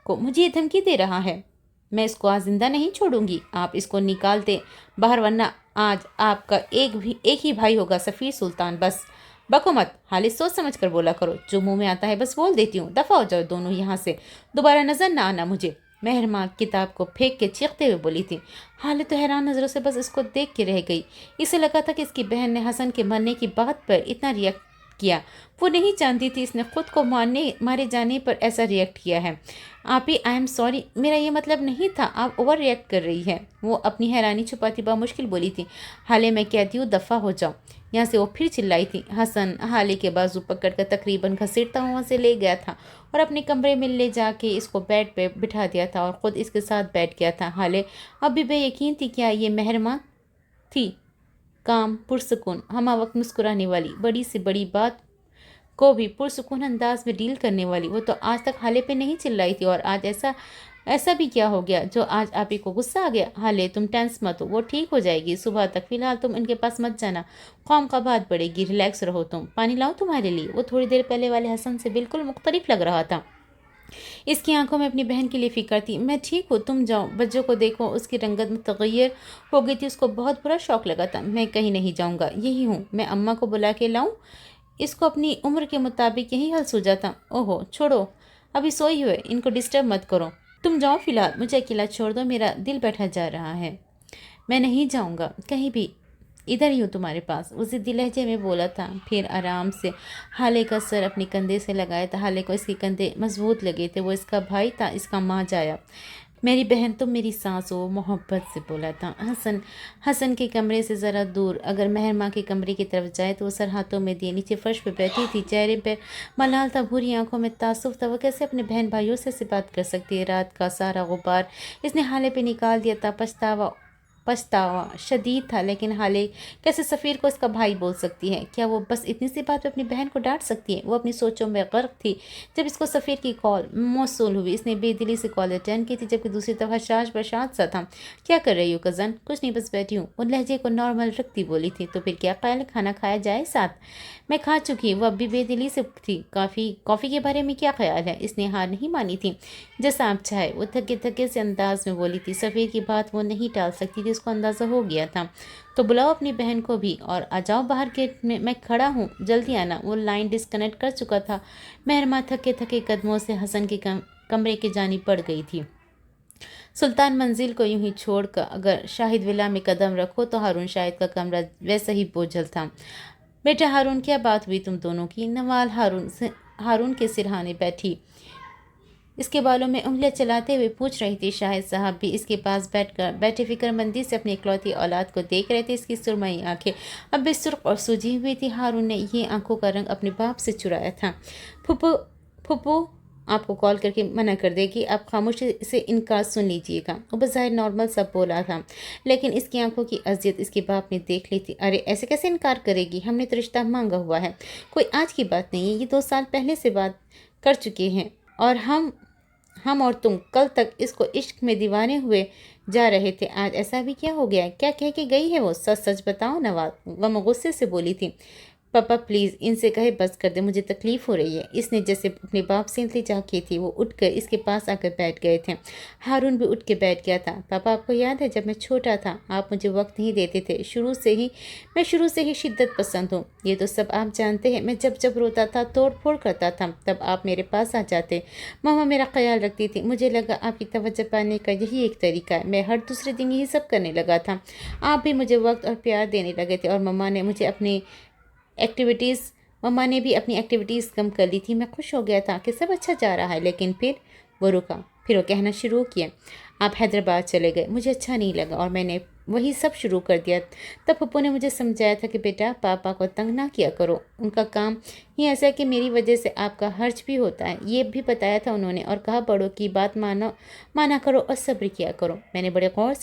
को मुझे ये धमकी दे रहा है। मैं इसको आज जिंदा नहीं छोड़ूंगी। आप इसको निकाल दे बाहर, वरना आज आपका एक ही भाई होगा, सफ़ीर सुल्तान। बस बको मत, हाली सोच समझ कर बोला करो, जो मुंह में आता है बस बोल देती हूँ। दफ़ा हो जाओ दोनों यहाँ से, दोबारा नज़र ना आना मुझे। मेहरमा किताब को फेंक के चीखते हुए बोली थी। हाले तो हैरान नज़रों से बस इसको देख के रह गई। इसे लगा था कि इसकी बहन ने हसन के मरने की बात पर इतना रिएक्ट किया। वो नहीं जानती थी इसने खुद को मारे जाने पर ऐसा रिएक्ट किया है। आप ही, आई एम सॉरी, मेरा ये मतलब नहीं था, आप ओवर रिएक्ट कर रही है। वो अपनी हैरानी छुपाती मुश्किल बोली थी। हाले मैं कहती हूँ दफ़ा हो जाओ यहाँ से। वो फिर चिल्लाई थी। हसन हाले के बाजू पकड़कर तकरीबन घसीटता हुआ से ले गया था और अपने कमरे में ले जाके इसको बेड पे बिठा दिया था और ख़ुद इसके साथ बैठ गया था। हाले अब भी बेयकीन थी क्या ये मेहरमा थी, काम पुरसुकून हमा वक्त मुस्कुराने वाली, बड़ी से बड़ी बात को भी पुरसुकून अंदाज में डील करने वाली। वो तो आज तक हाले पे नहीं चिल्लाई थी, और आज ऐसा भी क्या हो गया जो आज आप ही को गुस्सा आ गया? हाले तुम टेंस मत हो, वो ठीक हो जाएगी सुबह तक। फिलहाल तुम इनके पास मत जाना, कौम का बात बढ़ेगी। रिलैक्स रहो तुम। पानी लाऊं तुम्हारे लिए? वो थोड़ी देर पहले वाले हसन से बिल्कुल मुख्तलिफ लग रहा था। इसकी आंखों में अपनी बहन के लिए फिक्र थी। मैं ठीक हूँ, तुम जाओ, बच्चों को देखो। उसकी रंगत मुतगय्यर हो गई थी, उसको बहुत बुरा शौक लगा था। मैं कहीं नहीं जाऊँगा, यही हूँ। मैं अम्मा को बुला के लाऊं? इसको अपनी उम्र के मुताबिक यही हल सूझा था। ओहो छोड़ो, अभी सोई हुए, इनको डिस्टर्ब मत करो। तुम जाओ, फिलहाल मुझे अकेला छोड़ दो, मेरा दिल बैठा जा रहा है। मैं नहीं जाऊँगा कहीं भी, इधर ही हूँ तुम्हारे पास, उसी दिल लहजे में बोला था। फिर आराम से हाले का सर अपने कंधे से लगाया था। हाले को इसके कंधे मजबूत लगे थे। वो इसका भाई था, इसका माँ जाया। मेरी बहन तुम मेरी सांस हो, मोहब्बत से बोला था। हसन के कमरे से ज़रा दूर, अगर मेहरमा के कमरे की तरफ जाए तो वो सर हाथों में दिए नीचे फर्श पे बैठी थी। चेहरे पर मलाल था, भूरी आंखों में तासुफ था। वो कैसे अपने बहन भाइयों से बात कर सकती है? रात का सारा गुबार इसने हाले पे निकाल दिया था। पछतावा शदीद था, लेकिन हाले कैसे सफ़ीर को इसका भाई बोल सकती है? क्या वो बस इतनी सी बात पे अपनी बहन को डांट सकती है? वो अपनी सोचों में गर्क थी जब इसको सफ़ीर की कॉल मौसूल हुई। इसने बेदिली से कॉल अटेंड की थी, जबकि दूसरी तरफ हशाश बशात सा था। क्या कर रही हो कज़न? कुछ नहीं, बस बैठी हूँ। वो लहजे को नॉर्मल रखती बोली थी। तो फिर क्या ख्याल, खाना खाया जाए साथ? मैं खा चुकी। वो अब भी बेदिली से थी। कॉफ़ी के बारे में क्या ख्याल है? इसने हार नहीं मानी थी। जैसा आप चाहे, वो थके थके से अंदाज में बोली थी। सफ़ीर की बात वो नहीं टाल सकती थी, उसको अंदाज़ा हो गया था। तो बुलाओ अपनी बहन को भी और आ जाओ बाहर गेट में, मैं खड़ा हूँ, जल्दी आना। वो लाइन डिस्कनेक्ट कर चुका था। मेहरमा थके थके कदमों से हसन के कमरे की जानिब बढ़ गई थी। सुल्तान मंजिल को यूं ही छोड़कर अगर शाहिद विला में कदम रखो तो हारून शाहिद का कमरा वैसा ही बोझल था। बेटा हारून, क्या बात हुई तुम दोनों की? नवाल हारून के सिरहाने बैठी इसके बालों में उंगलियां चलाते हुए पूछ रही थी। शाहिद साहब भी इसके पास बैठे फिक्रमंदी से अपनी इकलौती औलाद को देख रहे थे। इसकी सुरमई आंखें अब भी सुर्ख और सूजी हुई थी। हारून ने ये आंखों का रंग अपने बाप से चुराया था। फुप्पू आपको कॉल करके मना कर देगी, आप खामोशी से इनकार सुन लीजिएगा। वो बज़ाहिर नॉर्मल सब बोला था, लेकिन इसकी आंखों की अजियत इसके बाप ने देख ली थी। अरे ऐसे कैसे इनकार करेगी? हमने तो रिश्ता मांगा हुआ है, कोई आज की बात नहीं है। ये 2 साल पहले से बात कर चुके हैं, और हम और तुम कल तक इसको इश्क में दीवाने हुए जा रहे थे। आज ऐसा भी क्या हो गया? क्या कह के गई है वो? सच सच बताओ नवाज। वह गुस्से से बोली थी। पापा प्लीज़ इनसे कहे बस कर दे, मुझे तकलीफ़ हो रही है। इसने जैसे अपने बाप से इल्तिजा की थी। वो उठकर इसके पास आकर बैठ गए थे। हारून भी उठ के बैठ गया था। पापा आपको याद है जब मैं छोटा था आप मुझे वक्त नहीं देते थे? मैं शुरू से ही शिद्दत पसंद हूँ, ये तो सब आप जानते हैं। मैं जब रोता था, तोड़ फोड़ करता था, तब आप मेरे पास आ जाते। मामा मेरा ख्याल रखती थी। मुझे लगा आपकी तवज्जो पाने का यही एक तरीका है। मैं हर दूसरे दिन यही सब करने लगा था। आप भी मुझे वक्त और प्यार देने लगे थे, और मम्मा ने भी अपनी एक्टिविटीज़ कम कर ली थी। मैं खुश हो गया था कि सब अच्छा जा रहा है, लेकिन फिर वो रुका। پھر وہ کہنا شروع کیا، آپ حیدرآباد چلے گئے، مجھے اچھا نہیں لگا اور میں نے وہی سب شروع کر دیا۔ تب پھپھو نے مجھے سمجھایا تھا کہ بیٹا پاپا کو تنگ نہ کیا کرو، ان کا کام ہی ایسا ہے کہ میری وجہ سے آپ کا حرج بھی ہوتا ہے، یہ بھی بتایا تھا انہوں نے، اور کہا بڑوں کی بات مانا کرو اور صبر کیا کرو۔ میں نے بڑے غور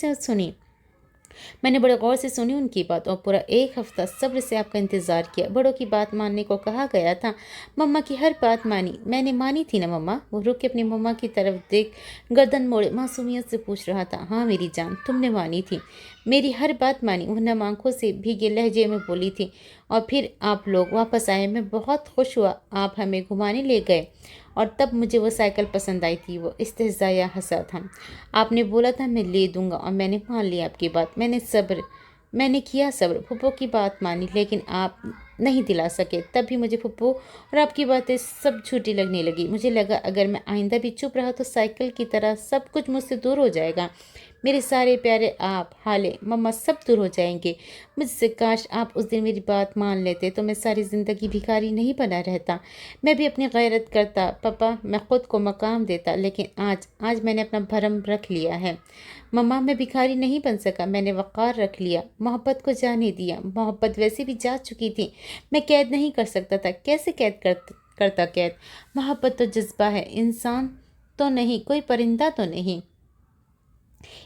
سے سنی ان کی بات، اور پورا 1 ہفتہ صبر سے آپ کا انتظار کیا۔ بڑوں کی بات ماننے کو کہا گیا تھا، مما کی ہر بات مانی، میں نے مانی تھی نا مما؟ وہ رک کے اپنی مما کی طرف دیکھ گردن موڑے معصومیت سے پوچھ رہا تھا۔ ہاں میری جان، تم نے مانی تھی، میری ہر بات مانی، وہ نم آنکھوں سے بھیگے لہجے میں بولی تھی۔ اور پھر آپ لوگ واپس آئے، میں بہت خوش ہوا، آپ ہمیں گھمانے لے گئے، اور تب مجھے وہ سائیکل پسند آئی تھی۔ وہ استہزائیہ ہنسا تھا۔ آپ نے بولا تھا میں لے دوں گا، اور میں نے مان لیا آپ کی بات، میں نے کیا صبر، پھپھو کی بات مانی، لیکن آپ نہیں دلا سکے۔ تب بھی مجھے پھپھو اور آپ کی باتیں سب جھوٹی لگنے لگی۔ مجھے لگا اگر میں آئندہ بھی چپ رہا تو سائیکل کی طرح سب کچھ مجھ سے دور ہو جائے گا، میرے سارے پیارے آپ، خالے، مما سب دور ہو جائیں گے مجھ سے۔ کاش آپ اس دن میری بات مان لیتے تو میں ساری زندگی بھکاری نہیں بنا رہتا، میں بھی اپنی غیرت کرتا پاپا، میں خود کو مقام دیتا، لیکن آج میں نے اپنا بھرم رکھ لیا ہے مما، میں بھکاری نہیں بن سکا، میں نے وقار رکھ لیا، محبت کو جانے دیا۔ محبت ویسے بھی جا چکی تھی، میں قید نہیں کر سکتا تھا، کیسے قید کرتا قید؟ محبت تو جذبہ ہے، انسان تو نہیں، کوئی پرندہ تو نہیں،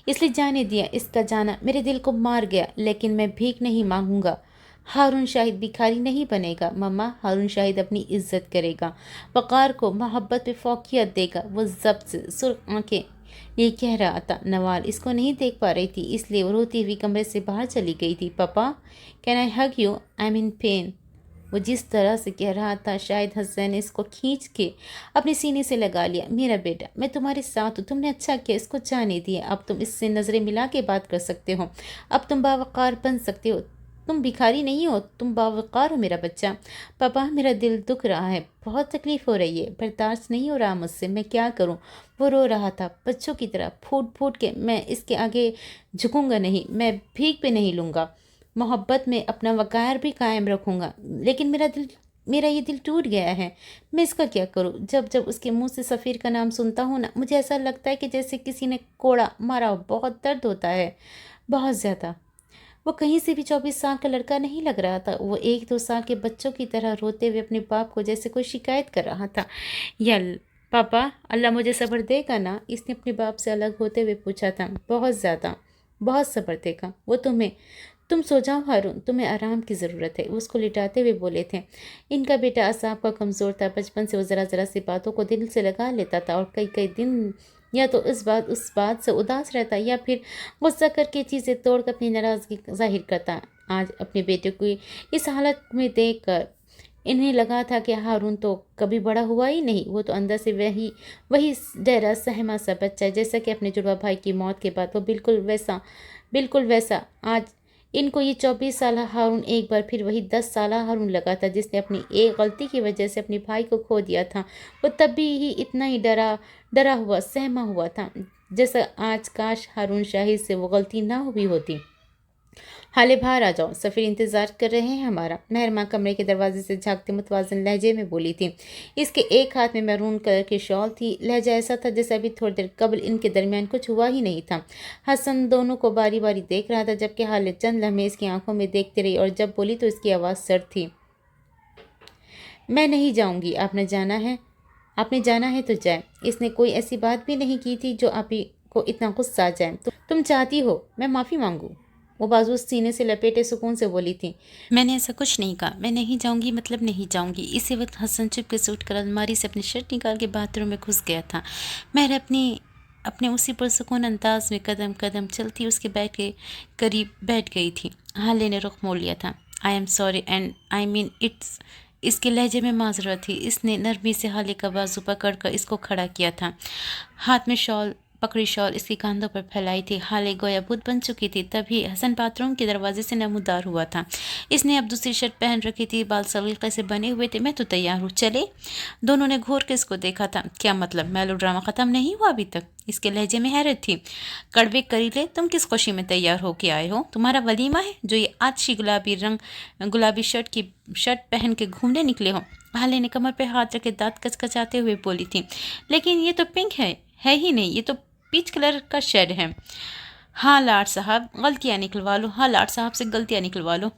اس لیے جانے دیا۔ اس کا جانا میرے دل کو مار گیا، لیکن میں بھیک نہیں مانگوں گا، ہارون شاہد بھکاری نہیں بنے گا مما، ہارون شاہد اپنی عزت کرے گا، وقار کو، محبت پہ فوقیت دے گا۔ وہ ضبط سے سرخ آنکھیں یہ کہہ رہا تھا، نوال اس کو نہیں دیکھ پا رہی تھی، اس لیے وہ روتی ہوئی کمرے سے باہر چلی گئی تھی۔ پاپا can I hug you, I am in pain. وہ جس طرح سے کہہ رہا تھا، شاید حسین نے اس کو کھینچ کے اپنے سینے سے لگا لیا۔ میرا بیٹا، میں تمہارے ساتھ ہوں، تم نے اچھا کیا اس کو جانے دیا، اب تم اس سے نظریں ملا کے بات کر سکتے ہو، اب تم باوقار بن سکتے ہو، تم بھکاری نہیں ہو، تم باوقار ہو میرا بچہ۔ پاپا میرا دل دکھ رہا ہے، بہت تکلیف ہو رہی ہے، برداشت نہیں ہو رہا مجھ سے، میں کیا کروں؟ وہ رو رہا تھا بچوں کی طرح پھوٹ پھوٹ کے۔ میں اس کے آگے جھکوں گا نہیں، میں بھیک پہ نہیں لوں گا، محبت میں اپنا وقار بھی قائم رکھوں گا، لیکن میرا یہ دل ٹوٹ گیا ہے، میں اس کا کیا کروں؟ جب اس کے منہ سے سفیر کا نام سنتا ہوں نا، مجھے ایسا لگتا ہے کہ جیسے کسی نے کوڑا مارا ہو، بہت درد ہوتا ہے، بہت زیادہ۔ وہ کہیں سے بھی 24 سال کا لڑکا نہیں لگ رہا تھا، وہ 1-2 سال کے بچوں کی طرح روتے ہوئے اپنے باپ کو جیسے کوئی شکایت کر رہا تھا۔ پاپا اللہ مجھے صبر دے گا نا؟ اس نے اپنے باپ سے الگ ہوتے ہوئے پوچھا تھا۔ بہت زیادہ، بہت صبر دے گا وہ تمہیں۔ تم سو جاؤ ہارون، تمہیں آرام کی ضرورت ہے، وہ اس کو لٹاتے ہوئے بولے تھے۔ ان کا بیٹا اعصاب کا کمزور تھا، بچپن سے وہ ذرا سی باتوں کو دل سے لگا لیتا تھا، اور کئی دن یا تو اس بات سے اداس رہتا، یا پھر غصہ کر کے چیزیں توڑ کر اپنی ناراضگی ظاہر کرتا۔ آج اپنے بیٹے کو اس حالت میں دیکھ کر انہیں لگا تھا کہ ہارون تو کبھی بڑا ہوا ہی نہیں، وہ تو اندر سے وہی ڈیرا سہما سا بچہ ہے، جیسا کہ اپنے جڑوا بھائی کی موت کے بعد وہ بالکل ویسا۔ آج ان کو یہ 24 سالہ ہارون ایک بار پھر وہی 10 سالہ ہارون لگا تھا، جس نے اپنی ایک غلطی کی وجہ سے اپنے بھائی کو کھو دیا تھا۔ وہ تب بھی اتنا ہی ڈرا ہوا، سہما ہوا تھا، جیسا آج۔ کاش ہارون شاہد سے وہ غلطی نہ ہوئی ہوتی۔ حالے باہر آ جاؤ، سفیر انتظار کر رہے ہیں ہمارا، مہرماں کمرے کے دروازے سے جھانکتے متوازن لہجے میں بولی تھی۔ اس کے ایک ہاتھ میں میرون کلر کی شال تھی، لہجہ ایسا تھا جیسے ابھی تھوڑی دیر قبل ان کے درمیان کچھ ہوا ہی نہیں تھا۔ حسن دونوں کو باری باری دیکھ رہا تھا، جبکہ حالے چند لمحے اس کی آنکھوں میں دیکھتے رہی، اور جب بولی تو اس کی آواز سرد تھی۔ میں نہیں جاؤں گی، آپ نے جانا ہے تو جائے۔ اس نے کوئی ایسی بات بھی نہیں کی تھی جو آپ ہی کو اتنا غصہ آ جائے۔ تم چاہتی ہو میں معافی مانگوں؟ وہ بازو سینے سے لپیٹے سکون سے بولی تھی۔ میں نے ایسا کچھ نہیں کہا، میں نہیں جاؤں گی مطلب نہیں جاؤں گی۔ اسی وقت حسن چپ کے سے اٹھ کر الماری سے اپنی شرٹ نکال کے باتھ روم میں گھس گیا تھا۔ مہر اپنے اسی پرسکون انداز میں قدم قدم چلتی اس کے بیڈ کے قریب بیٹھ گئی تھی۔ حالے نے رخ موڑ لیا تھا۔ I am sorry and I mean it's. اس کے لہجے میں معذرت تھی۔ اس نے نرمی سے حالے کا بازو پکڑ کر اس کو کھڑا کیا تھا، ہاتھ میں پکڑی شال اس کی کاندھوں پر پھیلائی تھی۔ حالے گویا بت بن چکی تھی۔ تبھی حسن باتھ روم کے دروازے سے نمودار ہوا تھا۔ اس نے اب دوسری شرٹ پہن رکھی تھی، بال سلیقے سے بنے ہوئے تھے۔ میں تو تیار ہوں، چلے؟ دونوں نے گھور کے اس کو دیکھا تھا۔ کیا مطلب؟ میلو ڈرامہ ختم نہیں ہوا ابھی تک؟ اس کے لہجے میں حیرت تھی۔ کڑوے کریلے، تم کس خوشی میں تیار ہو کے آئے ہو؟ تمہارا ولیمہ ہے جو یہ آتشی گلابی شرٹ پہن کے گھومنے نکلے ہو؟ حالے نے کمر پہ ہاتھ رکھے دانت کچکچاتے ہوئے بولی تھی۔ لیکن یہ تو پنک ہے है ही नहीं, ये तो पीच कलर का शेड है। हाँ लाट साहब, गलतियाँ निकलवा लो, हाँ लाट साहब से गलतियाँ निकलवा लो।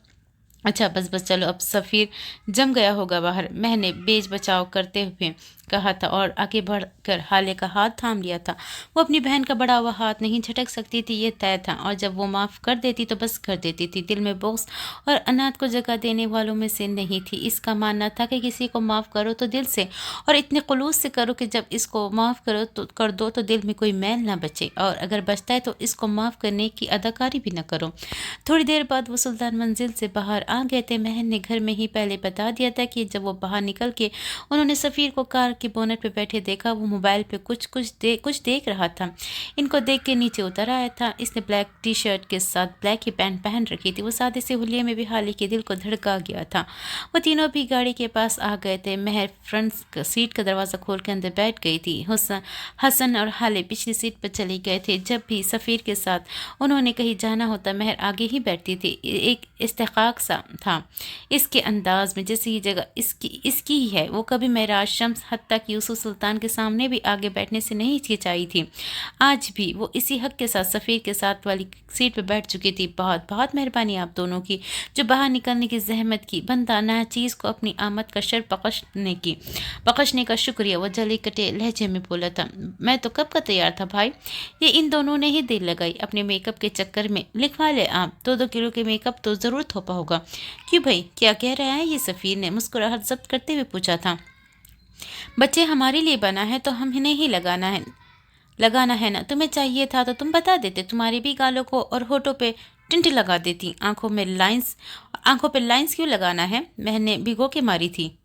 अच्छा बस बस चलो, अब सफ़ीर जम गया होगा बाहर, महर ने बेच बचाव करते हुए कहा था और आगे बढ़कर हाले का हाथ थाम लिया था। वो अपनी बहन का बड़ा हुआ हाथ नहीं झटक सकती थी, ये तय था, और जब वो माफ़ कर देती तो बस कर देती थी। दिल में बोझ और अनाथ को जगह देने वालों में से नहीं थी। इसका मानना था कि किसी को माफ़ करो तो दिल से, और इतने खुलूस से करो कि जब इसको माफ़ करो तो कर दो तो दिल में कोई मैल ना बचे, और अगर बचता है तो इसको माफ़ करने की अदाकारी भी ना करो। थोड़ी देर बाद वो सुल्तान मंजिल से बाहर आ गए थे। महर ने घर में ही पहले बता दिया था कि जब वो बाहर निकल के उन्होंने सफ़ीर को कार के बोनट पे बैठे देखा, वो मोबाइल पे कुछ देख रहा था। इनको देख के नीचे उतर आया था। इसने ब्लैक टी शर्ट के साथ ब्लैक ही पैंट पहन रखी थी। वो सादे से हुलिये में भी हाली के दिल को धड़का गया था। वो तीनों भी गाड़ी के पास आ गए थे। महर फ्रंट सीट का दरवाज़ा खोल के अंदर बैठ गई थी। हसन और हाले पिछली सीट पर चले गए थे। जब भी सफ़ीर के साथ उन्होंने कहीं जाना होता महर आगे ही बैठती थी। एक इस्तेकाक सा था इसके अंदाज में, जैसे ये जगह इसकी ही है। वो कभी महराज शम्स हत्ता कि यूसुफ सुल्तान के सामने भी आगे बैठने से नहीं हिचकिचाई थी। आज भी वो इसी हक के साथ सफ़ीर के साथ वाली सीट पर बैठ चुकी थी। बहुत बहुत मेहरबानी आप दोनों की, जो बाहर निकलने की जहमत की। बंदा नया चीज़ को अपनी आमद का शर पकड़ने का शुक्रिया, वो जली कटे लहजे में बोला था। मैं तो कब का तैयार था भाई, ये इन दोनों ने ही देर लगाई अपने मेकअप के चक्कर में। लिखवा ले आप, 2-2 किलो के मेकअप तो ज़रूर थोपा होगा। क्यों भाई, क्या कह रहा है ये, सफ़ीर ने मुस्कुराहट जब्त करते हुए पूछा था। बच्चे हमारे लिए बना है तो हम इन्हें ही लगाना है ना। तुम्हें चाहिए था तो तुम बता देते, तुम्हारे भी गालों को और होठों पे टिंट लगा देती। आंखों पे लाइंस क्यों लगाना है, मैंने भिगो के मारी थी।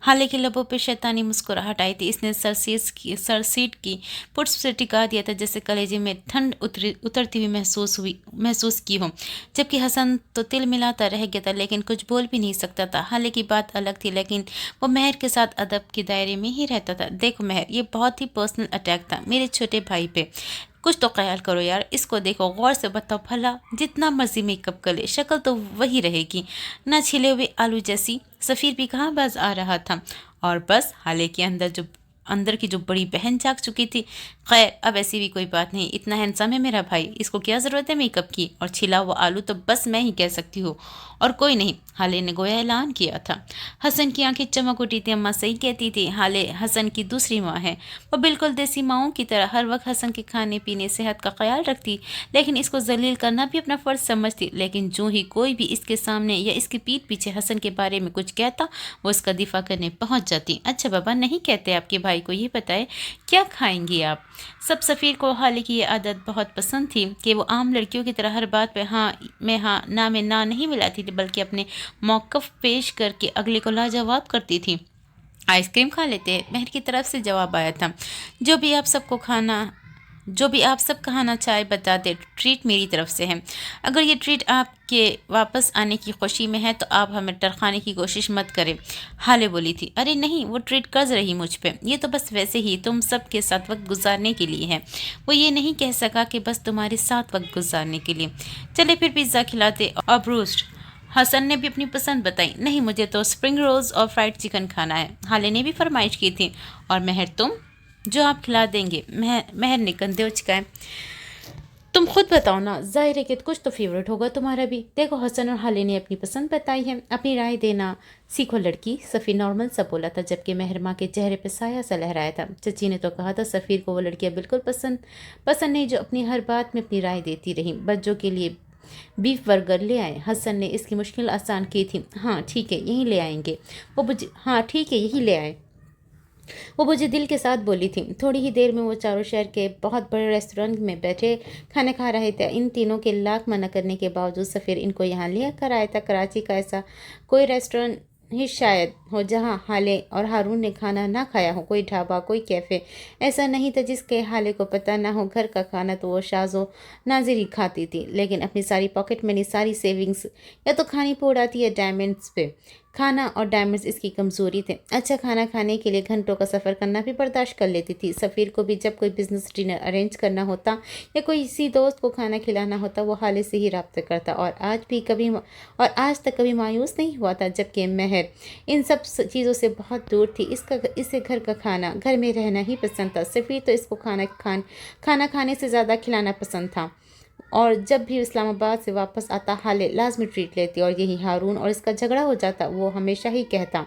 हाले के लबों पे शैतानी मुस्कुराहट आई थी। इसने सर सीट की पुट्स से टिका दिया था, जैसे कलेजे में ठंड उतरती हुई महसूस की हो। जबकि हसन तो तिल मिलाता रह गया था, लेकिन कुछ बोल भी नहीं सकता था। हाले की बात अलग थी, लेकिन वो महर के साथ अदब के दायरे में ही रहता था। देखो महर, ये बहुत ही पर्सनल अटैक था मेरे छोटे भाई पे। कुछ तो ख्याल करो यार, इसको देखो, गौर से बताओ भला। जितना मर्जी मेकअप कर ले, शक्ल तो वही रहेगी ना, छिले हुए आलू जैसी। सफ़ीर भी कहाँ बाज आ रहा था, और बस हाले के अंदर की जो बड़ी बहन जाग चुकी थी। खैर अब ऐसी भी कोई बात नहीं, इतना हैंडसम है मेरा भाई, इसको क्या ज़रूरत है मेकअप की, और छिला हुआ आलू तो बस मैं ही कह सकती हूँ और कोई नहीं। हाले ने गोया ऐलान किया था। हसन की आंखें चमक उठी थी। अम्मा सही कहती थी, हाले हसन की दूसरी माँ है। वो बिल्कुल देसी माँओं की तरह हर वक्त हसन के खाने पीने सेहत का ख्याल रखती, लेकिन इसको जलील करना भी अपना फ़र्ज समझती। लेकिन जो ही कोई भी इसके सामने या इसके पीठ पीछे हसन के बारे में कुछ कहता, वो इसका दिफा करने पहुँच जाती। अच्छा बाबा, नहीं कहते आपके भाई को, ये बताए क्या खाएंगी आप। सब सफ़ीर को हाले की ये आदत बहुत पसंद थी कि वो आम लड़कियों की तरह हर बात पे हाँ में ना नहीं मिलाती थी, बल्कि अपने मौक़िफ़ पेश करके अगले को लाजवाब करती थी। आइसक्रीम खा लेते हैं, महर की तरफ से जवाब आया था। जो भी आप सब खाना चाहे बता दे, ट्रीट मेरी तरफ से है। अगर ये ट्रीट आपके वापस आने की खुशी में है तो आप हमें टरखाने की कोशिश मत करें, हाले बोली थी। अरे नहीं, वो ट्रीट कर्ज रही मुझ पे, ये तो बस वैसे ही तुम सब के साथ वक्त गुजारने के लिए है। वो ये नहीं कह सका कि बस तुम्हारे साथ वक्त गुजारने के लिए। चले फिर पिज़्ज़ा खिलाते और ब्रूस्ट। हसन ने भी अपनी पसंद बताई। नहीं, मुझे तो स्प्रिंग रोल्स और फ्राइड चिकन खाना है, हाले ने भी फरमाइश की थी। और महर, तुम जो आप खिला देंगे। महर ने कंधे उचकाए। तुम खुद बताओ ना, जाहिर है कि कुछ तो फेवरेट होगा तुम्हारा भी। देखो, हसन और हाले ने अपनी पसंद बताई है, अपनी राय देना सीखो लड़की, सफ़ीर नॉर्मल सा बोला था, जबकि महर माँ के चेहरे पर साया सा लहराया था। चची ने तो कहा था सफ़ीर को वो लड़कियाँ बिल्कुल पसंद नहीं, जो अपनी हर बात में अपनी राय देती रहीं। बच्चों के लिए बीफ बर्गर ले आए। हसन ने इसकी मुश्किल आसान की थी। हाँ ठीक है, यहीं ले आएंगे। हाँ ठीक है, यहीं ले आए, वो मुझे दिल के साथ बोली थी। थोड़ी ही देर में वो चारों शहर के बहुत बड़े रेस्टोरेंट में बैठे खाना खा रहे थे। इन तीनों के लाख मना करने के बावजूद सफ़ीर इनको यहाँ ले कर आया था। कराची का ऐसा कोई रेस्टोरेंट ही शायद हो जहाँ हाले और हारून ने खाना ना खाया हो, कोई ढाबा, कोई कैफ़े ऐसा नहीं था जिसके हाले को पता ना हो। घर का खाना तो वो शाज़ो नाजिर ही खाती थी, लेकिन अपनी सारी पॉकेट मनी, सारी सेविंग्स या तो खाने पे उड़ाती है डायमंड्स पे। खाना और डायमंड्स इसकी कमज़ोरी थे। अच्छा खाना खाने के लिए घंटों का सफ़र करना भी बर्दाश्त कर लेती थी। सफ़ीर को भी जब कोई बिज़नेस डिनर अरेंज करना होता या कोई किसी दोस्त को खाना खिलाना होता, वो हाले से ही रब्ता करता, और आज तक कभी मायूस नहीं हुआ था। जबकि महर इन सब चीज़ों से बहुत दूर थी। इसे घर का खाना, घर में रहना ही पसंद था। सफ़ीर तो इसको खाना खाने से ज़्यादा खिलाना पसंद था, और जब भी इस्लामाबाद से वापस आता हाले लाजमी ट्रीट लेती, और यही हारून और इसका झगड़ा हो जाता। वो हमेशा ही कहता,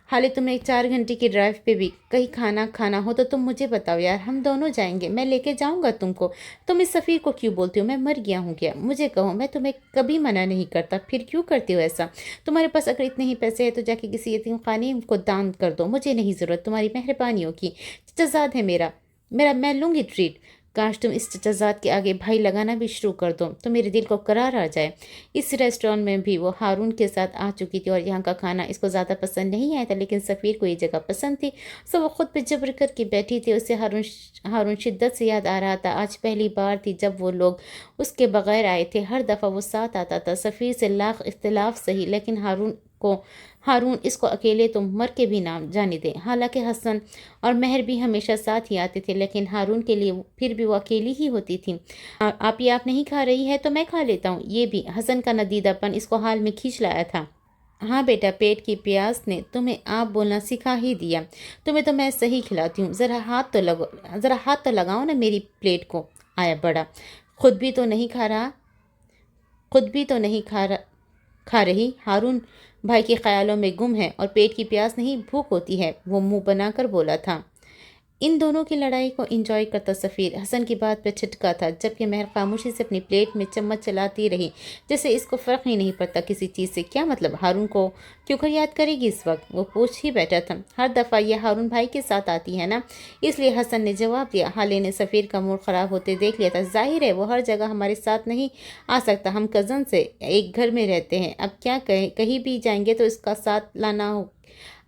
हाले तुम्हें 4 घंटे की ड्राइव पे भी कहीं खाना खाना हो तो तुम मुझे बताओ यार, हम दोनों जाएंगे, मैं लेके जाऊंगा तुमको। तुम इस सफ़ीर को क्यों बोलती हो? मैं मर गया हूँ क्या? मुझे कहो, मैं तुम्हें कभी मना नहीं करता, फिर क्यों करती हो ऐसा? तुम्हारे पास अगर इतने ही पैसे हैं तो जाके किसी यतीम खाने को दान कर दो, मुझे नहीं ज़रूरत तुम्हारी मेहरबानियों की। चचाजाद है मेरा मेरा मैं लूँगी ट्रीट। काश तुम इस चचाजाद के आगे भाई लगाना भी शुरू कर दो तो मेरे दिल को करार आ जाए। इस रेस्टोरेंट में भी वो हारून के साथ आ चुकी थी, और यहाँ का खाना इसको ज़्यादा पसंद नहीं आया था, लेकिन सफ़ीर को ये जगह पसंद थी, सो वो खुद पे जबर करके बैठी थी। उसे हारून शिद्दत से याद आ रहा था। आज पहली बार थी जब वो लोग उसके बगैर आए थे। हर दफ़ा वो साथ आता था, सफ़ीर से लाख इख्तिलाफ सही, लेकिन हारून इसको अकेले तो मर के भी ना जाने दे। हालांकि हसन और महर भी हमेशा साथ ही आते थे, लेकिन हारून के लिए फिर भी वो अकेली ही होती थी। आप नहीं खा रही है तो मैं खा लेता हूँ। ये भी हसन का नदीदापन इसको हाल में खींच लाया था। हाँ बेटा, पेट की प्यास ने तुम्हें आप बोलना सिखा ही दिया। तुम्हें तो मैं सही खिलाती हूँ। ज़रा हाथ तो लगाओ ना मेरी प्लेट को। आया बड़ा, खुद भी तो नहीं खा रहा खुद भी तो नहीं खा रही। हारून भाई के ख्यालों में गुम है, और पेट की प्यास नहीं भूख होती है, वो मुंह बनाकर बोला था। इन दोनों की लड़ाई को एंजॉय करता सफ़ीर हसन की बात पर छिटका था, जबकि महर खामोशी से अपनी प्लेट में चम्मच चलाती रही, जैसे इसको फ़र्क ही नहीं पड़ता किसी चीज़ से। क्या मतलब, हारून को क्यों कर याद करेगी इस वक्त? वो पूछ ही बैठा था। हर दफ़ा यह हारून भाई के साथ आती है ना, इसलिए हसन ने जवाब दिया। हाले ने सफ़ीर का मूड ख़राब होते देख लिया था। जाहिर है वो हर जगह हमारे साथ नहीं आ सकता, हम कज़न से एक घर में रहते हैं। अब क्या कहें, कहीं भी जाएंगे तो इसका साथ लाना हो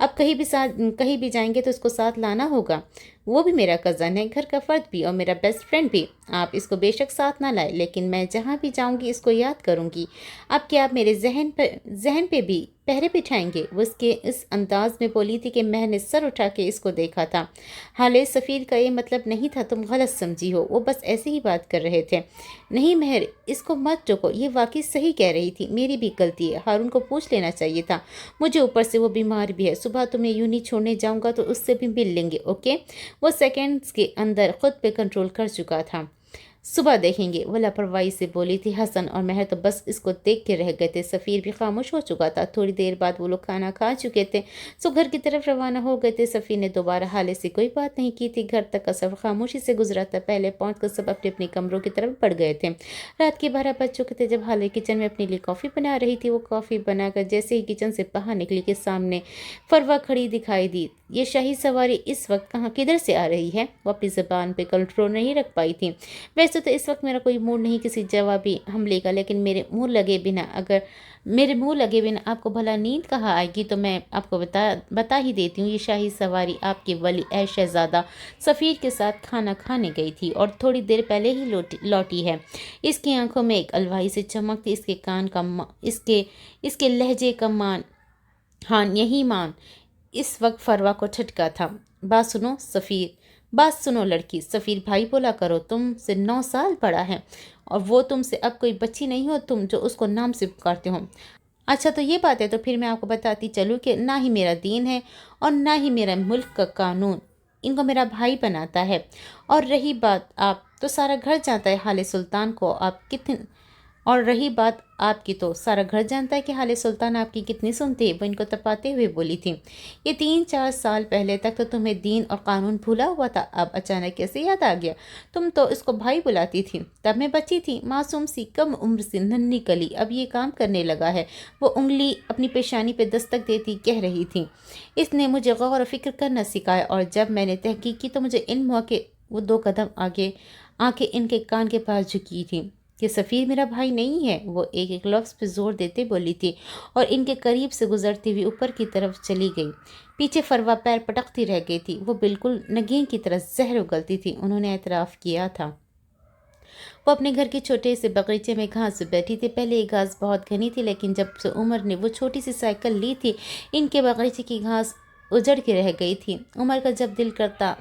अब कहीं भी जाएंगे तो इसको साथ लाना होगा। वो भी मेरा कज़न है, घर का फ़र्द भी और मेरा बेस्ट फ्रेंड भी। आप इसको बेशक साथ ना लाए, लेकिन मैं जहाँ भी जाऊँगी इसको याद करूँगी। अब क्या आप मेरे जहन पे भी पहरे बिठाएंगे? वो उसके इस अंदाज में बोली थी कि महर ने सर उठा के इसको देखा था। हाले सफ़ीर का ये मतलब नहीं था, तुम गलत समझी हो, वो बस ऐसे ही बात कर रहे थे। नहीं महर, इसको मत टोको, ये वाकई सही कह रही थी, मेरी भी गलती है। हारून को पूछ लेना चाहिए था मुझे, ऊपर से वो बीमार भी है। सुबह तुम्हें यूं नहीं छोड़ने जाऊँगा तो उससे भी मिल लेंगे, ओके? वो सेकंड्स के अंदर खुद पे कंट्रोल कर चुका था। सुबह देखेंगे, वो लापरवाही से बोली थी। हसन और महर तो बस इसको देख के रह गए थे। सफ़ीर भी खामोश हो चुका था। थोड़ी देर बाद वो लोग खाना खा चुके थे, सो घर की तरफ रवाना हो गए थे। सफ़ीर ने दोबारा हाले से कोई बात नहीं की थी। घर तक का सफ़र खामोशी से गुजरा था। पहले पहुँच कर सब अपने अपने कमरों की तरफ बढ़ गए थे। रात के 12 बज चुके थे जब हाले किचन में अपने लिए कॉफ़ी बना रही थी। वो कॉफ़ी बनाकर जैसे ही किचन से बाहर निकली के सामने फरवा खड़ी दिखाई दी। ये शाही सवारी इस वक्त किधर से आ रही है? वो अपनी ज़बान पे कंट्रोल नहीं रख पाई थी। वैसे तो इस वक्त मेरा कोई मूड नहीं किसी जवाबी हमले का, लेकिन मेरे मुंह लगे बिना आपको भला नींद कहाँ आएगी? तो मैं आपको बता ही देती हूँ, ये शाही सवारी आपके वली ऐ शहज़ादा सफ़ीर के साथ खाना खाने गई थी और थोड़ी देर पहले ही लौटी है। इसकी आंखों में एक अलवाही से चमक थी। इसके कान का इसके लहजे का मान, हाँ यही मान इस वक्त फरवा को झटका था। बात सुनो लड़की, सफ़ीर भाई बोला करो, तुमसे 9 साल बड़ा है और वो तुमसे अब कोई बच्ची नहीं हो तुम जो उसको नाम से पुकारते हो। अच्छा तो ये बात है, तो फिर मैं आपको बताती चलूँ कि ना ही मेरा दीन है और ना ही मेरा मुल्क का कानून इनको मेरा भाई बनाता है। और रही बात आप, तो सारा घर जानता है हाले सुल्तान को आप कितने और रही बात आपकी, तो सारा घर जानता है कि हाले सुल्तान आपकी कितनी सुनती है। वो इनको तपाते हुए बोली थी। ये 3-4 साल पहले तक तो तुम्हें दीन और कानून भूला हुआ था, अब अचानक कैसे याद आ गया? तुम तो इसको भाई बुलाती थी, तब मैं बच्ची थी, मासूम सी, कम उम्र सी, नन्ही कली। अब ये काम करने लगा है। वो उंगली अपनी पेशानी पे दस्तक देती कह रही थी, इसने मुझे गौर और फिक्र करना सिखाया, और जब मैंने तहकीक की तो मुझे इल्म हुआ कि वो 2 कदम आगे आके इनके कान के पास झुकी थी कि सफ़ीर मेरा भाई नहीं है। वो एक लफ्ज़ पे जोर देते बोली थी और इनके करीब से गुजरती हुई ऊपर की तरफ चली गई। पीछे फरवा पैर पटकती रह गई थी। वो बिल्कुल नगीन की तरह जहर उगलती थी। उन्होंने एतराफ़ किया था, वो अपने घर के छोटे से बगीचे में घास पे बैठी थी। पहले ये घास बहुत घनी थी, लेकिन जब से उमर ने वो छोटी सी साइकिल ली थी, इनके बगीचे की घास उजड़ के रह गई थी। उमर का जब दिल करता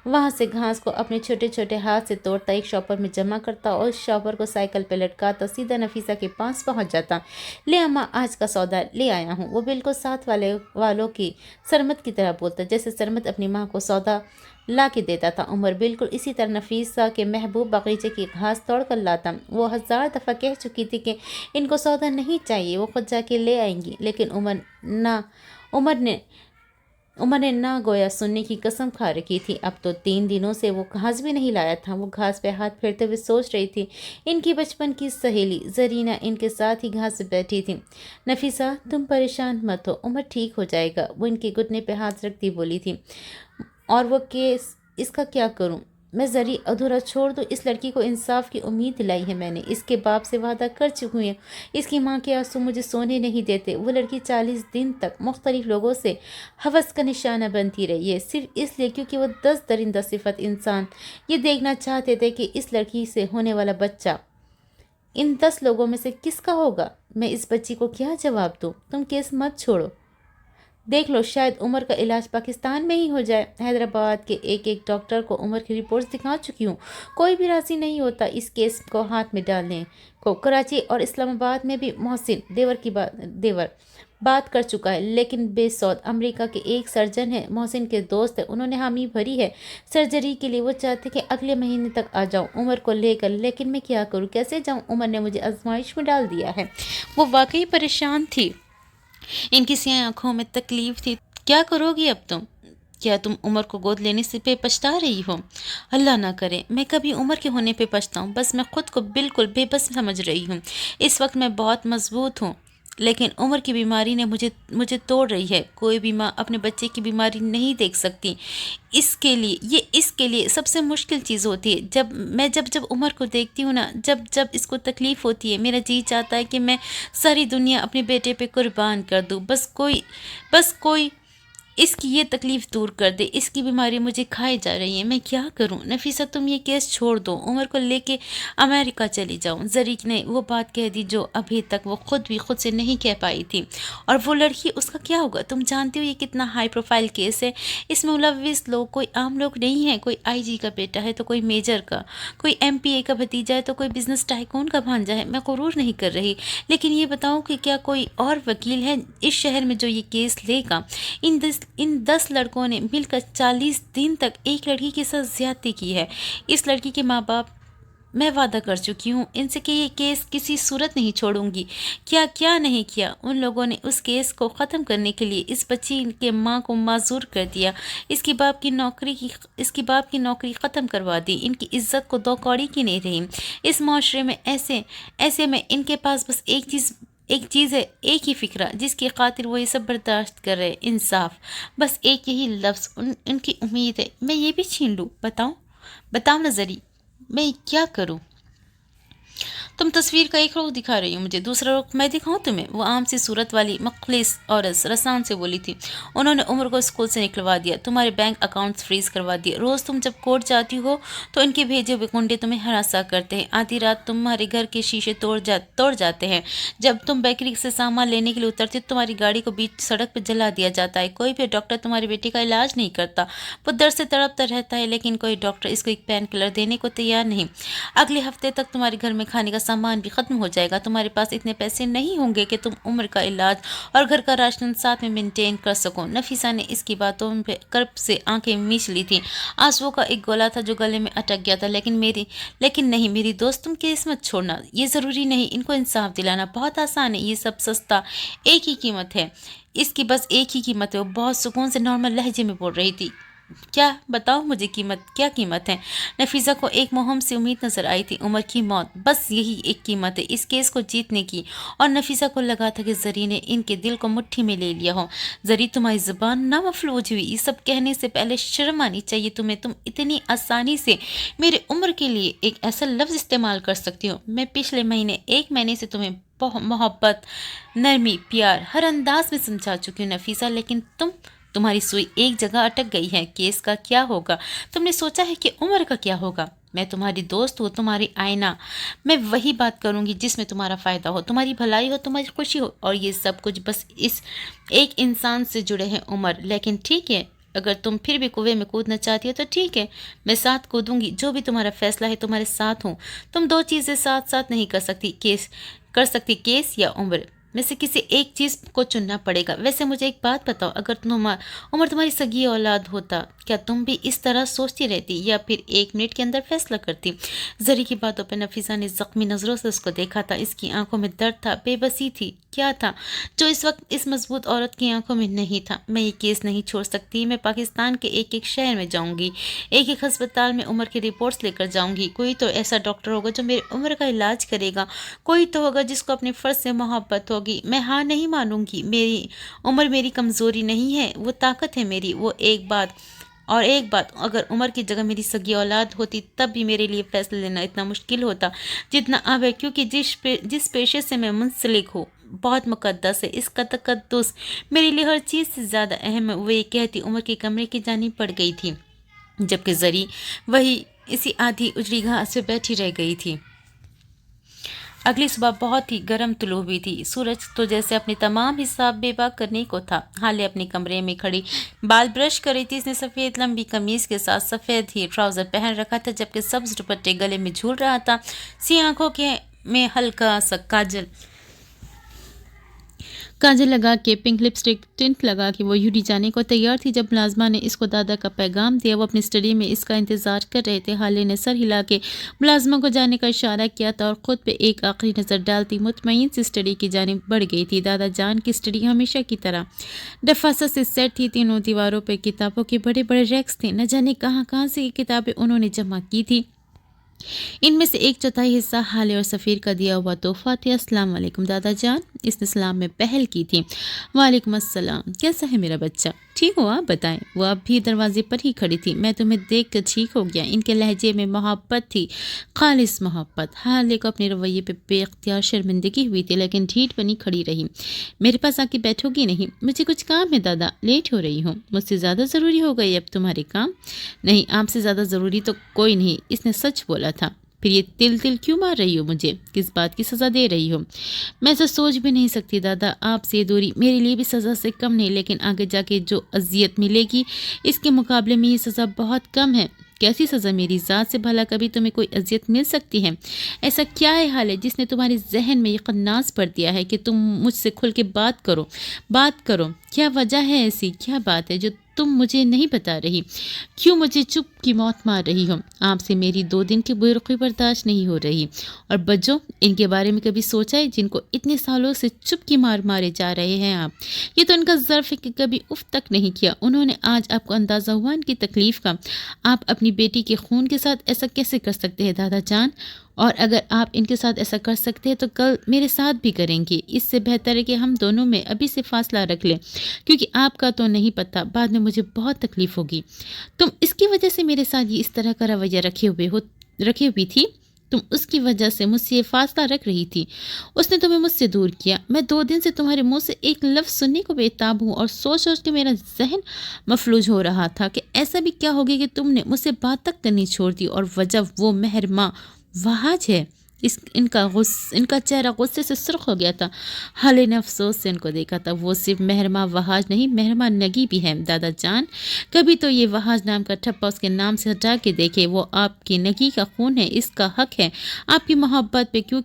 वहाँ से घास को अपने छोटे छोटे हाथ से तोड़ता, एक शॉपर में जमा करता और उस शॉपर को साइकिल पे लटकाता सीधा नफीसा के पास पहुँच जाता। ले अम्मा, आज का सौदा ले आया हूँ। वो बिल्कुल साथ वालों की सरमत की तरह बोलता, जैसे सरमत अपनी माँ को सौदा ला के देता था। उमर बिल्कुल इसी तरह नफीसा के महबूब बगीचे की घास तोड़ कर लाता। वो 1000 दफ़ा कह चुकी थी कि इनको सौदा नहीं चाहिए, वो खुद जाके ले आएंगी, लेकिन उमर ने ना गोया सुनने की कसम खा रखी थी। अब तो 3 दिनों से वो घास भी नहीं लाया था। वो घास पे हाथ फेरते हुए सोच रही थी। इनकी बचपन की सहेली जरीना इनके साथ ही घास पे बैठी थी। नफीसा, तुम परेशान मत हो, उमर ठीक हो जाएगा, वो इनके घुटने पे हाथ रखती बोली थी। और वो केस, इसका क्या करूं? मैं जरी अधूरा छोड़ दूं? इस लड़की को इंसाफ की उम्मीद दिलाई है मैंने, इसके बाप से वादा कर चुकी हूँ। इसकी माँ के आंसू मुझे सोने नहीं देते। वो लड़की 40 दिन तक मुख्तलिफ लोगों से हवस का निशाना बनती रही है, सिर्फ इसलिए क्योंकि वो 10 दरिंदा सिफत इंसान ये देखना चाहते थे कि इस लड़की से होने वाला बच्चा इन 10 लोगों में से किसका होगा। मैं इस बच्ची को क्या जवाब दूँ? तुम केस मत छोड़ो, देख लो, शायद उमर का इलाज पाकिस्तान में ही हो जाए। हैदराबाद के एक डॉक्टर को उमर की रिपोर्ट्स दिखा चुकी हूँ, कोई भी राजी नहीं होता इस केस को हाथ में डालने को। कराची और इस्लामाबाद में भी मोहसिन देवर बात कर चुका है, लेकिन बेसौद अमेरिका के एक सर्जन है, मोहसिन के दोस्त है, उन्होंने हामी भरी है सर्जरी के लिए। वो चाहते कि अगले महीने तक आ जाऊँ उमर को लेकर, लेकिन मैं क्या करूँ, कैसे जाऊँ? उमर ने मुझे आजमाइश में डाल दिया है। वो वाकई परेशान थी, इनकी स्याह आंखों में तकलीफ थी। क्या करोगी अब तुम? क्या तुम उमर को गोद लेने से पे पछता रही हो? अल्लाह ना करे मैं कभी उमर के होने पे पछताऊँ। बस मैं खुद को बिल्कुल बेबस समझ रही हूँ। इस वक्त मैं बहुत मजबूत हूँ, लेकिन उमर की बीमारी ने मुझे तोड़ रही है। कोई भी माँ अपने बच्चे की बीमारी नहीं देख सकती। इसके लिए सबसे मुश्किल चीज़ होती है। जब उमर को देखती हूँ ना, जब इसको तकलीफ़ होती है, मेरा जी चाहता है कि मैं सारी दुनिया अपने बेटे पे कुर्बान कर दूँ। बस कोई इसकी ये तकलीफ़ दूर कर दे। इसकी बीमारी मुझे खाई जा रही है, मैं क्या करूं? नफीसा, तुम ये केस छोड़ दो, उमर को लेके अमेरिका चली जाऊं। जरीक ने वो बात कह दी जो अभी तक वो खुद से नहीं कह पाई थी। और वो लड़की, उसका क्या होगा? तुम जानती हो ये कितना हाई प्रोफाइल केस है। इसमें मुलविस लोग कोई आम लोग नहीं है। कोई IG का बेटा है तो कोई मेजर का, कोई MPA का भतीजा है तो कोई बिजनेस टाइकून का भांजा है। मैं गुरूर नहीं कर रही, लेकिन ये बताऊं कि क्या कोई और वकील है इस शहर में जो ये केस लेगा? इन 10 लड़कों ने मिलकर 40 दिन तक एक लड़की के साथ ज्यादती की है। इस लड़की के माँ बाप, मैं वादा कर चुकी हूँ इनसे कि ये केस किसी सूरत नहीं छोड़ूंगी। क्या नहीं किया उन लोगों ने उस केस को ख़त्म करने के लिए। इस बच्ची के माँ को माजूर कर दिया, इसकी बाप की नौकरी ख़त्म करवा दी। इनकी इज्जत को 2 कौड़ी की नहीं रही इस माशरे में। ऐसे में इनके पास बस एक चीज़ है, एक ही फ़िक्रा जिसकी खातिर वो ये सब बर्दाश्त कर रहे, इंसाफ। बस एक यही लफ्ज़ उनकी उम्मीद है। मैं ये भी छीन लूँ? बताओ ना जरी, मैं क्या करूं? तुम तस्वीर का एक रुख दिखा रही हो मुझे, दूसरा रुख मैं दिखाऊं तुम्हें? वो आम सी सूरत वाली मुखलिस औरत रसान से बोली थी। उन्होंने उमर को स्कूल से निकलवा दिया, तुम्हारे बैंक अकाउंट्स फ्रीज करवा दिए। रोज़ तुम जब कोर्ट जाती हो तो इनके भेजे हुए गुंडे तुम्हें हरासा करते हैं। आधी रात तुम्हारे घर के शीशे तोड़ जाते हैं। जब तुम बेकरी से सामान लेने के लिए उतरती हो तुम्हारी गाड़ी को बीच सड़क पर जला दिया जाता है। कोई भी डॉक्टर तुम्हारी बेटी का इलाज नहीं करता। वो दर्द से तड़पता रहता है, लेकिन कोई डॉक्टर इसको एक पेन किलर देने को तैयार नहीं। अगले हफ्ते तक तुम्हारे घर में खाने का सामान भी ख़त्म हो जाएगा। तुम्हारे पास इतने पैसे नहीं होंगे कि तुम उम्र का इलाज और घर का राशन साथ में मेंटेन कर सको। नफीसा ने इसकी बातों पे कर्ब से आंखें मीच ली थी। आंसुओं का एक गोला था जो गले में अटक गया था। लेकिन नहीं मेरी दोस्त, तुम केस मत छोड़ना। ये ज़रूरी नहीं, इनको इंसाफ दिलाना बहुत आसान है। ये सब सस्ता, एक ही कीमत है इसकी, बस एक ही कीमत है। वो बहुत सुकून से नॉर्मल लहजे में बोल रही थी। क्या बताओ मुझे, क्या कीमत है? नफीसा को एक मुहिम से उम्मीद नजर आई थी, उमर की मौत, बस यही एक कीमत है इस केस को जीतने की। और नफीसा को लगा था कि जरी ने इनके दिल को मुट्ठी में ले लिया हो। जरी, तुम्हारी जुबान ना मफलूज हुई, ये सब कहने से पहले शर्म आनी चाहिए तुम्हें। तुम इतनी आसानी से मेरे उम्र के लिए एक ऐसा लफ्ज़ इस्तेमाल कर सकती हो। मैं पिछले एक महीने से तुम्हें मोहब्बत, नरमी, प्यार हर अंदाज में समझा चुकी हूँ नफीसा, लेकिन तुम्हारी सुई एक जगह अटक गई है। केस का क्या होगा? तुमने सोचा है कि उमर का क्या होगा? میں تمہاری دوست ہوں، تمہاری آئینہ، میں وہی بات کروں گی جس میں تمہارا فائدہ ہو، تمہاری بھلائی ہو، تمہاری خوشی ہو، اور یہ سب کچھ بس اس ایک انسان سے جڑے ہیں عمر۔ لیکن ٹھیک ہے، اگر تم پھر بھی کنویں میں کودنا چاہتی ہو تو ٹھیک ہے، میں ساتھ کودوں گی، جو بھی تمہارا فیصلہ ہے تمہارے ساتھ ہوں۔ تم دو چیزیں ساتھ ساتھ نہیں کر سکتی، کیس یا عمر میں سے کسی ایک چیز کو چننا پڑے گا۔ ویسے مجھے ایک بات بتاؤ، اگر عمر تمہاری سگی اولاد ہوتا، کیا تم بھی اس طرح سوچتی رہتی یا پھر 1 منٹ کے اندر فیصلہ کرتی؟ زری کی باتوں پہ نفیسہ نے زخمی نظروں سے اس کو دیکھا تھا۔ اس کی آنکھوں میں درد تھا، بے بسی تھی، کیا تھا جو اس وقت اس مضبوط عورت کی آنکھوں میں نہیں تھا؟ میں یہ کیس نہیں چھوڑ سکتی، میں پاکستان کے ایک ایک شہر میں جاؤں گی، ایک ایک ہسپتال میں عمر کی رپورٹس لے کر جاؤں گی۔ کوئی تو ایسا ڈاکٹر ہوگا جو میرے عمر کا علاج کرے گا، کوئی تو ہوگا جس کو اپنے فرض سے محبت ہوگی۔ میں ہاں نہیں مانوں گی، میری عمر میری کمزوری نہیں ہے، وہ طاقت ہے میری۔ ایک بات، اگر عمر کی جگہ میری سگی اولاد ہوتی تب بھی میرے لیے فیصلہ لینا اتنا مشکل ہوتا جتنا اب ہے، کیونکہ جس پیشے سے میں منسلک ہوں بہت مقدس ہے۔ اس کا تقدس میرے لیے ہر چیز سے زیادہ اہم ہے۔ وہ یہ کہتی عمر کے کمرے کی جانب پڑ گئی تھی، جبکہ زری وہی اسی آدھی اجڑی گھاس پہ بیٹھی رہ گئی تھی۔ اگلی صبح بہت ہی گرم طلوع ہوئی تھی، سورج تو جیسے اپنے تمام حساب بے باک کرنے کو تھا۔ حالے اپنے کمرے میں کھڑی بال برش کر رہی تھی۔ اس نے سفید لمبی قمیض کے ساتھ سفید ہی ٹراؤزر پہن رکھا تھا، جبکہ سبز دوپٹے گلے میں جھول رہا تھا۔ سیاہ آنکھوں میں ہلکا سا کاجل لگا کے، پنک لپسٹک ٹنٹ لگا کے وہ یوڈی جانے کو تیار تھی جب ملازمہ نے اس کو دادا کا پیغام دیا۔ وہ اپنی اسٹڈی میں اس کا انتظار کر رہے تھے۔ حالے نے سر ہلا کے ملازمہ کو جانے کا اشارہ کیا تھا اور خود پہ ایک آخری نظر ڈالتی مطمئن سی اسٹڈی کی جانب بڑھ گئی تھی۔ دادا جان کی اسٹڈی ہمیشہ کی طرح ڈفاست سے سیٹ تھی۔ تینوں دیواروں پہ کتابوں کے بڑے بڑے ریکس تھے، نہ جانے کہاں سے یہ کتابیں انہوں نے جمع کی تھی۔ ان میں سے 1/4 حصہ حالے اور سفیر کا دیا ہوا تحفہ تھا۔ السلام علیکم دادا جان، اس نے سلام میں پہل کی تھی۔ وعلیکم السلام، کیسا ہے میرا بچہ؟ ٹھیک ہو، آپ بتائیں؟ وہ اب بھی دروازے پر ہی کھڑی تھی۔ میں تمہیں دیکھ کر ٹھیک ہو گیا۔ ان کے لہجے میں محبت تھی، خالص محبت۔ حالے کو اپنے رویے پہ بے اختیار شرمندگی ہوئی تھی، لیکن ڈھیٹ بنی کھڑی رہی۔ میرے پاس آ کے بیٹھو گی نہیں؟ مجھے کچھ کام ہے دادا، لیٹ ہو رہی ہوں۔ مجھ سے زیادہ ضروری ہو گئی اب تمہارے کام؟ نہیں، آپ سے زیادہ ضروری تو کوئی نہیں، اس نے سچ بولا تھا۔ پھر یہ تل کیوں مار رہی ہو مجھے؟ کس بات کی سزا دے رہی ہو؟ میں ایسا سوچ بھی نہیں سکتی دادا، آپ سے دوری میرے لیے بھی سزا سے کم نہیں، لیکن آگے جا کے جو اذیت ملے گی اس کے مقابلے میں یہ سزا بہت کم ہے۔ کیسی سزا میری ذات سے؟ بھلا کبھی تمہیں کوئی اذیت مل سکتی ہے؟ ایسا کیا ہے حال ہے جس نے تمہارے ذہن میں یہ قناص بھر دیا ہے کہ تم مجھ سے کھل کے بات کرو؟ کیا وجہ ہے ایسی؟ کیا بات ہے جو تم مجھے نہیں بتا رہی؟ کیوں مجھے چپ کی موت مار رہی ہو؟ آپ سے میری 2 دن کی بے رخی برداشت نہیں ہو رہی۔ اور بچوں، ان کے بارے میں کبھی سوچا ہے جن کو اتنے سالوں سے چپ کی مارے جا رہے ہیں آپ؟ یہ تو ان کا ظرف ہے کہ کبھی اف تک نہیں کیا انہوں نے۔ آج آپ کو اندازہ ہوا ان کی تکلیف کا؟ آپ اپنی بیٹی کے خون کے ساتھ ایسا کیسے کر سکتے ہیں دادا جان؟ اور اگر آپ ان کے ساتھ ایسا کر سکتے ہیں تو کل میرے ساتھ بھی کریں گے۔ اس سے بہتر ہے کہ ہم دونوں میں ابھی سے فاصلہ رکھ لیں، کیونکہ آپ کا تو نہیں پتہ، بعد میں مجھے بہت تکلیف ہوگی۔ تم اس کی وجہ سے میرے ساتھ یہ اس طرح کا رویہ رکھی ہوئی تھی؟ تم اس کی وجہ سے مجھ سے یہ فاصلہ رکھ رہی تھی؟ اس نے تمہیں مجھ سے دور کیا۔ میں 2 دن سے تمہارے منہ سے ایک لفظ سننے کو بےتاب ہوں، اور سوچ کے میرا ذہن مفلوج ہو رہا تھا کہ ایسا بھی کیا ہوگی کہ تم نے مجھ سے بات تک کرنی چھوڑ دی، اور وجہ وہ مہرماں وہاج ہے۔ ان کا چہرہ غصے سے سرخ ہو گیا تھا۔ حالے نے افسوس سے ان کو دیکھا تھا۔ وہ صرف مہرماں وہاج نہیں، مہرماں نگی بھی ہے دادا جان۔ کبھی تو یہ وہاج نام کا ٹھپا اس کے نام سے ہٹا کے دیکھے۔ وہ آپ کی نگی کا خون ہے، اس کا حق ہے آپ کی محبت پہ۔ کیوں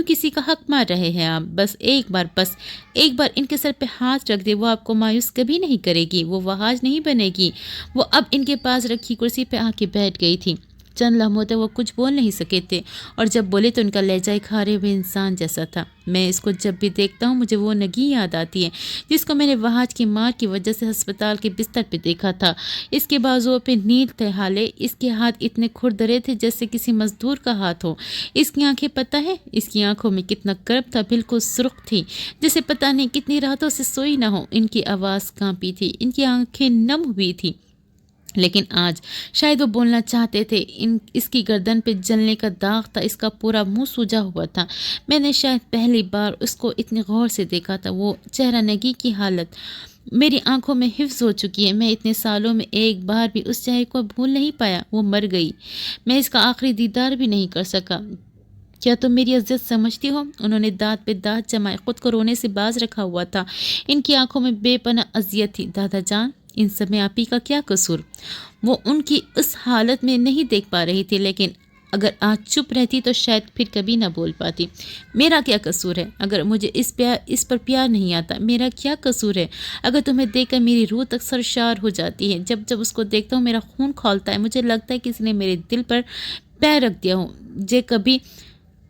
کسی کا حق مار رہے ہیں آپ؟ بس ایک بار ان کے سر پہ ہاتھ رکھ دے، وہ آپ کو مایوس کبھی نہیں کرے گی، وہ وہاج نہیں بنے گی۔ وہ اب ان کے پاس رکھی کرسی پہ آ کے بیٹھ گئی تھی۔ چند لمحوں تک وہ کچھ بول نہیں سکے تھے، اور جب بولے تو ان کا لہجہ ایک ہارے ہوئے انسان جیسا تھا۔ میں اس کو جب بھی دیکھتا ہوں مجھے وہ نگی یاد آتی ہے جس کو میں نے وہاج کی مار کی وجہ سے ہسپتال کے بستر پہ دیکھا تھا۔ اس کے بازوؤں پہ نیل تھے حالے، اس کے ہاتھ اتنے کھردرے تھے جیسے کسی مزدور کا ہاتھ ہو۔ اس کی آنکھیں، پتہ ہے اس کی آنکھوں میں کتنا کرب تھا، بالکل سرخ تھی جیسے پتہ نہیں کتنی راتوں سے سوئی نہ ہو۔ ان کی آواز کانپی تھی، ان کی آنکھیں نم ہوئی تھی، لیکن آج شاید وہ بولنا چاہتے تھے۔ اس کی گردن پہ جلنے کا داغ تھا، اس کا پورا منہ سوجا ہوا تھا۔ میں نے شاید پہلی بار اس کو اتنی غور سے دیکھا تھا۔ وہ چہرہ نگی کی حالت मेरी आंखों में हिफ्ज़ हो चुकी है। मैं इतने सालों में एक बार भी उस चेहरे को भूल नहीं पाया। वो मर गई, मैं इसका आखिरी दीदार भी नहीं कर सका। क्या तुम मेरी इज्जत समझती हो? उन्होंने दांत पे दांत जमाए, खुद को रोने से बाज रखा हुआ था। इनकी आंखों में बेपनाह अजियत थी। दादा जान, इन सब में आप ही का क्या कसूर? वो उनकी उस हालत में नहीं देख पा रही थी, लेकिन अगर आज चुप रहती तो शायद फिर कभी ना बोल पाती। मेरा क्या कसूर है? अगर मुझे इस पर प्यार नहीं आता, मेरा क्या कसूर है? अगर तुम्हें देखकर मेरी रूह तक सरशार हो जाती है। जब जब उसको देखता हूँ मेरा खून खौलता है। मुझे लगता है किसी ने मेरे दिल पर पैर रख दिया हो।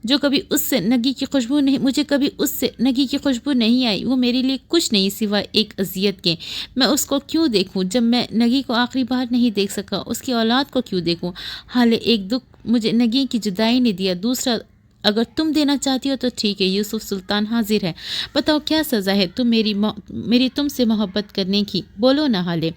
जो कभी उससे नगी की खुशबू नहीं मुझे कभी उससे नगी की खुशबू नहीं आई। वो मेरे लिए कुछ नहीं सिवाय एक अजियत के। मैं उसको क्यों देखूं? जब मैं नगी को आखिरी बार नहीं देख सका, उसकी औलाद को क्यों देखूं? हाले एक दुख मुझे नगी की जुदाई ने दिया, दूसरा अगर तुम देना चाहती हो तो ठीक है। यूसुफ सुल्तान हाजिर है। बताओ क्या सज़ा है तुम मेरी तुमसे मोहब्बत करने की? बोलो ना हाले,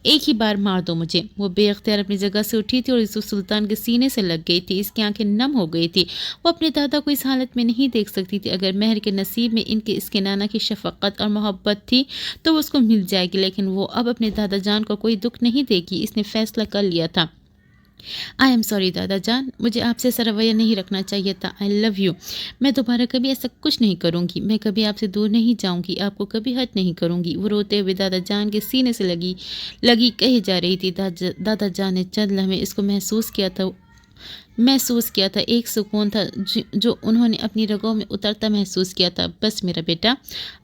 एक ही बार मार दो मुझे। वो बेअख्तियार अपनी जगह से उठी थी और यूसुफ सुल्तान के सीने से लग गई थी। इसकी आंखें नम हो गई थी। वो अपने दादा को इस हालत में नहीं देख सकती थी। अगर महर के नसीब में इसके नाना की शफकत और मोहब्बत थी तो वो उसको मिल जाएगी, लेकिन वो अब अपने दादा जान को कोई दुख नहीं देगी। इसने फैसला कर लिया था। आई एम सॉरी दादा जान, मुझे आपसे ऐसा रवैया नहीं रखना चाहिए था। I love you. मैं दोबारा कभी ऐसा कुछ नहीं करूँगी। मैं कभी आपसे दूर नहीं जाऊँगी, आपको कभी हर्ट नहीं करूँगी। वो रोते हुए दादा जान के सीने से लगी कही जा रही थी। दादा जान ने चंद लम्हे इसको महसूस किया था। एक सुकून था जो उन्होंने अपनी रगों में उतरता महसूस किया था। बस मेरा बेटा,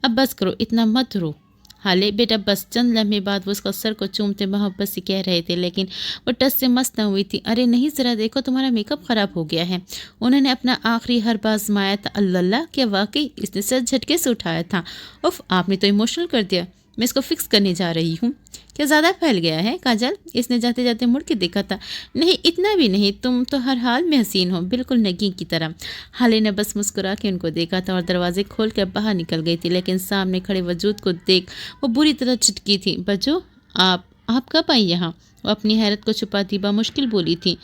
अब बस करो, इतना मत रो। हाले बेटा बस। चंद लम्हे बाद वो उसका सर को चूमते मोहब्बत से कह रहे थे, लेकिन वो टस से मस्त न हुई थी। अरे नहीं, ज़रा देखो, तुम्हारा मेकअप ख़राब हो गया है। उन्होंने अपना आखिरी हर आजमाया था। अल्लाह, क्या वाकई? इसने सर झटके से उठाया था। उफ, आपने तो इमोशनल कर दिया। मैं इसको फिक्स करने जा रही हूँ। क्या ज़्यादा फैल गया है काजल? इसने जाते जाते मुड़ के देखा था। नहीं, इतना भी नहीं, तुम तो हर हाल में हसीन हो, बिल्कुल नगी की तरह। हाले ने बस मुस्कुरा के उनको देखा था और दरवाजे खोल कर बाहर निकल गई थी, लेकिन सामने खड़े वजूद को देख वो बुरी तरह चिटकी थी। बच्चों, आप कब आई यहाँ? वो अपनी हैरत को छुपाती मुश्किल बोली थी।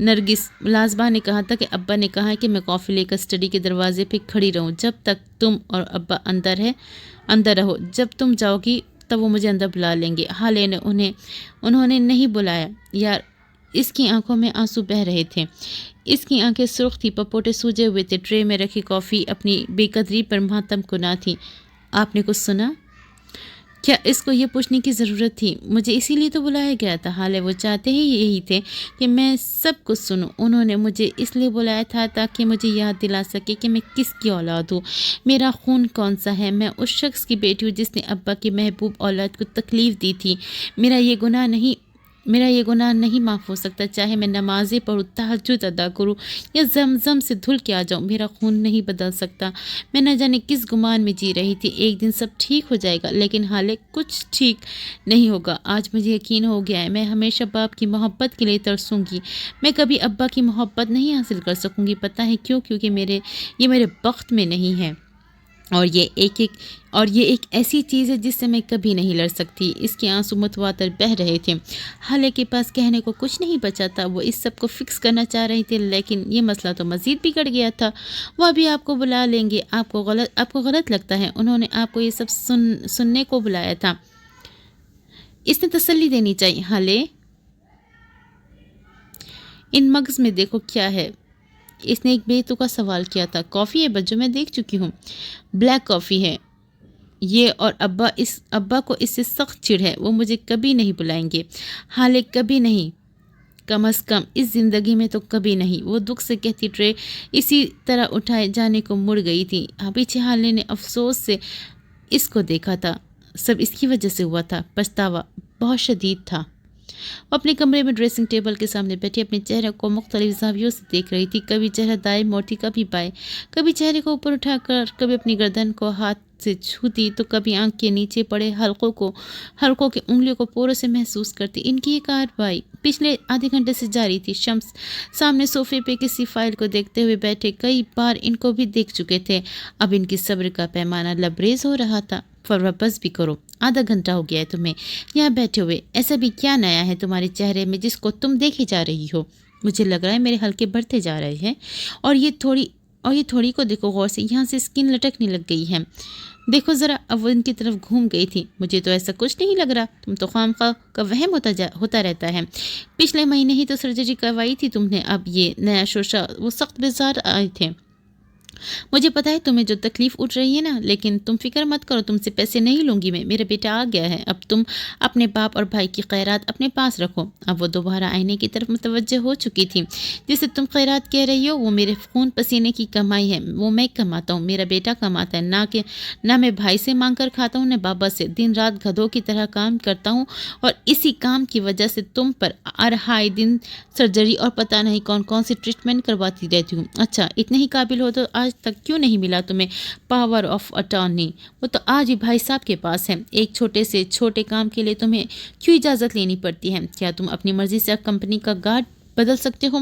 नरगिस लाजबा ने कहा था कि अब्बा ने कहा है कि मैं कॉफ़ी लेकर स्टडी के दरवाजे पे खड़ी रहूं जब तक तुम और अब्बा अंदर रहो। जब तुम जाओगी तब वो मुझे अंदर बुला लेंगे। हाले ने उन्होंने नहीं बुलाया। यार, इसकी आंखों में आंसू बह रहे थे। इसकी आंखें सुर्ख थी, पपोटे सूजे हुए थे। ट्रे में रखी कॉफ़ी अपनी बेकदरी पर मातम कुना थी। आपने कुछ सुना? क्या इसको ये पूछने की ज़रूरत थी? मुझे इसीलिए तो बुलाया गया था। हाले वो चाहते ही यही थे कि मैं सब कुछ सुनूं। उन्होंने मुझे इसलिए बुलाया था ताकि मुझे याद दिला सके कि मैं किसकी औलाद हूँ, मेरा खून कौन सा है। मैं उस शख्स की बेटी हूँ जिसने अब्बा की महबूब औलाद को तकलीफ़ दी थी। मेरा ये गुनाह नहीं माफ़ हो सकता। चाहे मैं नमाज़ें पढ़ूँ, तहज्जुद अदा करूँ या ज़मज़म से धुल के आ जाऊँ, मेरा खून नहीं बदल सकता। मैं न जाने किस गुमान में जी रही थी। एक दिन सब ठीक हो जाएगा, लेकिन हाले कुछ ठीक नहीं होगा। आज मुझे यकीन हो गया है, मैं हमेशा बाप की मोहब्बत के लिए तरसूंगी। मैं कभी अब्बा की मोहब्बत नहीं हासिल कर सकूँगी। पता है क्यों? क्योंकि ये मेरे बख्त में नहीं है। और ये एक ऐसी चीज़ है जिससे मैं कभी नहीं लड़ सकती। इसके आंसू मुतवातर बह रहे थे। हाले के पास कहने को कुछ नहीं बचा था। वो इस सब को फिक्स करना चाह रही थी, लेकिन ये मसला तो मज़ीद बिगड़ गया था। वो अभी आपको बुला लेंगे। आपको गलत लगता है। उन्होंने आपको ये सब सुनने को बुलाया था। इसने तसल्ली देनी चाहिए। हाले, इन मग्ज़ में देखो क्या है। इसने एक बेतुका सवाल किया था। कॉफ़ी है बच्चों, मैं देख चुकी हूँ। ब्लैक कॉफ़ी है ये, और अब्बा को इससे सख्त चिढ़ है। वो मुझे कभी नहीं बुलाएंगे। हाले, कभी नहीं, कम अज़ कम इस ज़िंदगी में तो कभी नहीं। वो दुख से कहती ट्रे इसी तरह उठाए जाने को मुड़ गई थी। पीछे हाले ने अफसोस से इसको देखा था। सब इसकी वजह से हुआ था। पछतावा बहुत शदीद था। वो अपने कमरे में ड्रेसिंग टेबल के सामने बैठी अपने चेहरे को मुख्तलिफ ज़ावियों से देख रही थी। कभी चेहरा दाएं मोड़ती, कभी बाएं, कभी चेहरे को ऊपर उठाकर, कभी अपनी गर्दन को हाथ से छूती, तो कभी आंख के नीचे पड़े हल्कों के उंगलियों को पोरों से महसूस करती। इनकी ये कार्रवाई पिछले आधे घंटे से जारी थी। शम्स सामने सोफे पे किसी फाइल को देखते हुए बैठे कई बार इनको भी देख चुके थे। अब इनकी सब्र का पैमाना लबरेज हो रहा था। फरवा बस भी करो, आधा घंटा हो गया है तुम्हें यहाँ बैठे हुए। ऐसा भी क्या नया है तुम्हारे चेहरे में जिसको तुम देखे जा रही हो? मुझे लग रहा है मेरे हल्के बढ़ते जा रहे हैं। और ये थोड़ी को देखो गौर से, यहाँ से स्किन लटकने लग गई है। دیکھو ذرا، اب وہ ان کی طرف گھوم گئی تھی۔ مجھے تو ایسا کچھ نہیں لگ رہا، تم تو خواہ کا وہم ہوتا رہتا ہے۔ پچھلے مہینے ہی تو سرجری کروائی تھی تم نے، اب یہ نیا شوشہ، وہ سخت بیزار آئے تھے۔ مجھے پتا ہے تمہیں جو تکلیف اٹھ رہی ہے نا، لیکن تم فکر مت کرو، تم سے پیسے نہیں لوں گی میں، میرا بیٹا آ گیا ہے۔ اب تم اپنے باپ اور بھائی کی خیرات اپنے پاس رکھو۔ اب وہ دوبارہ آئینے کی طرف متوجہ ہو چکی تھی۔ جسے تم خیرات کہہ رہی ہو وہ میرے خون پسینے کی کمائی ہے، وہ میں کماتا ہوں، میرا بیٹا کماتا ہے، نہ میں بھائی سے مانگ کر کھاتا ہوں نہ بابا سے۔ دن رات گدھوں کی طرح کام کرتا ہوں اور اسی کام کی وجہ سے تم پر ہر دن سرجری اور پتہ نہیں کون سی ٹریٹمنٹ کرواتی رہتی ہوں۔ اچھا، اتنے ہی قابل ہو تو آج تک کیوں نہیں ملا تمہیں پاور آف اٹارنی؟ وہ تو آج ہی بھائی صاحب کے پاس ہے۔ ایک چھوٹے سے چھوٹے کام کے لیے تمہیں کیوں اجازت لینی پڑتی ہے؟ کیا تم اپنی مرضی سے کمپنی کا گارڈ بدل سکتے ہو؟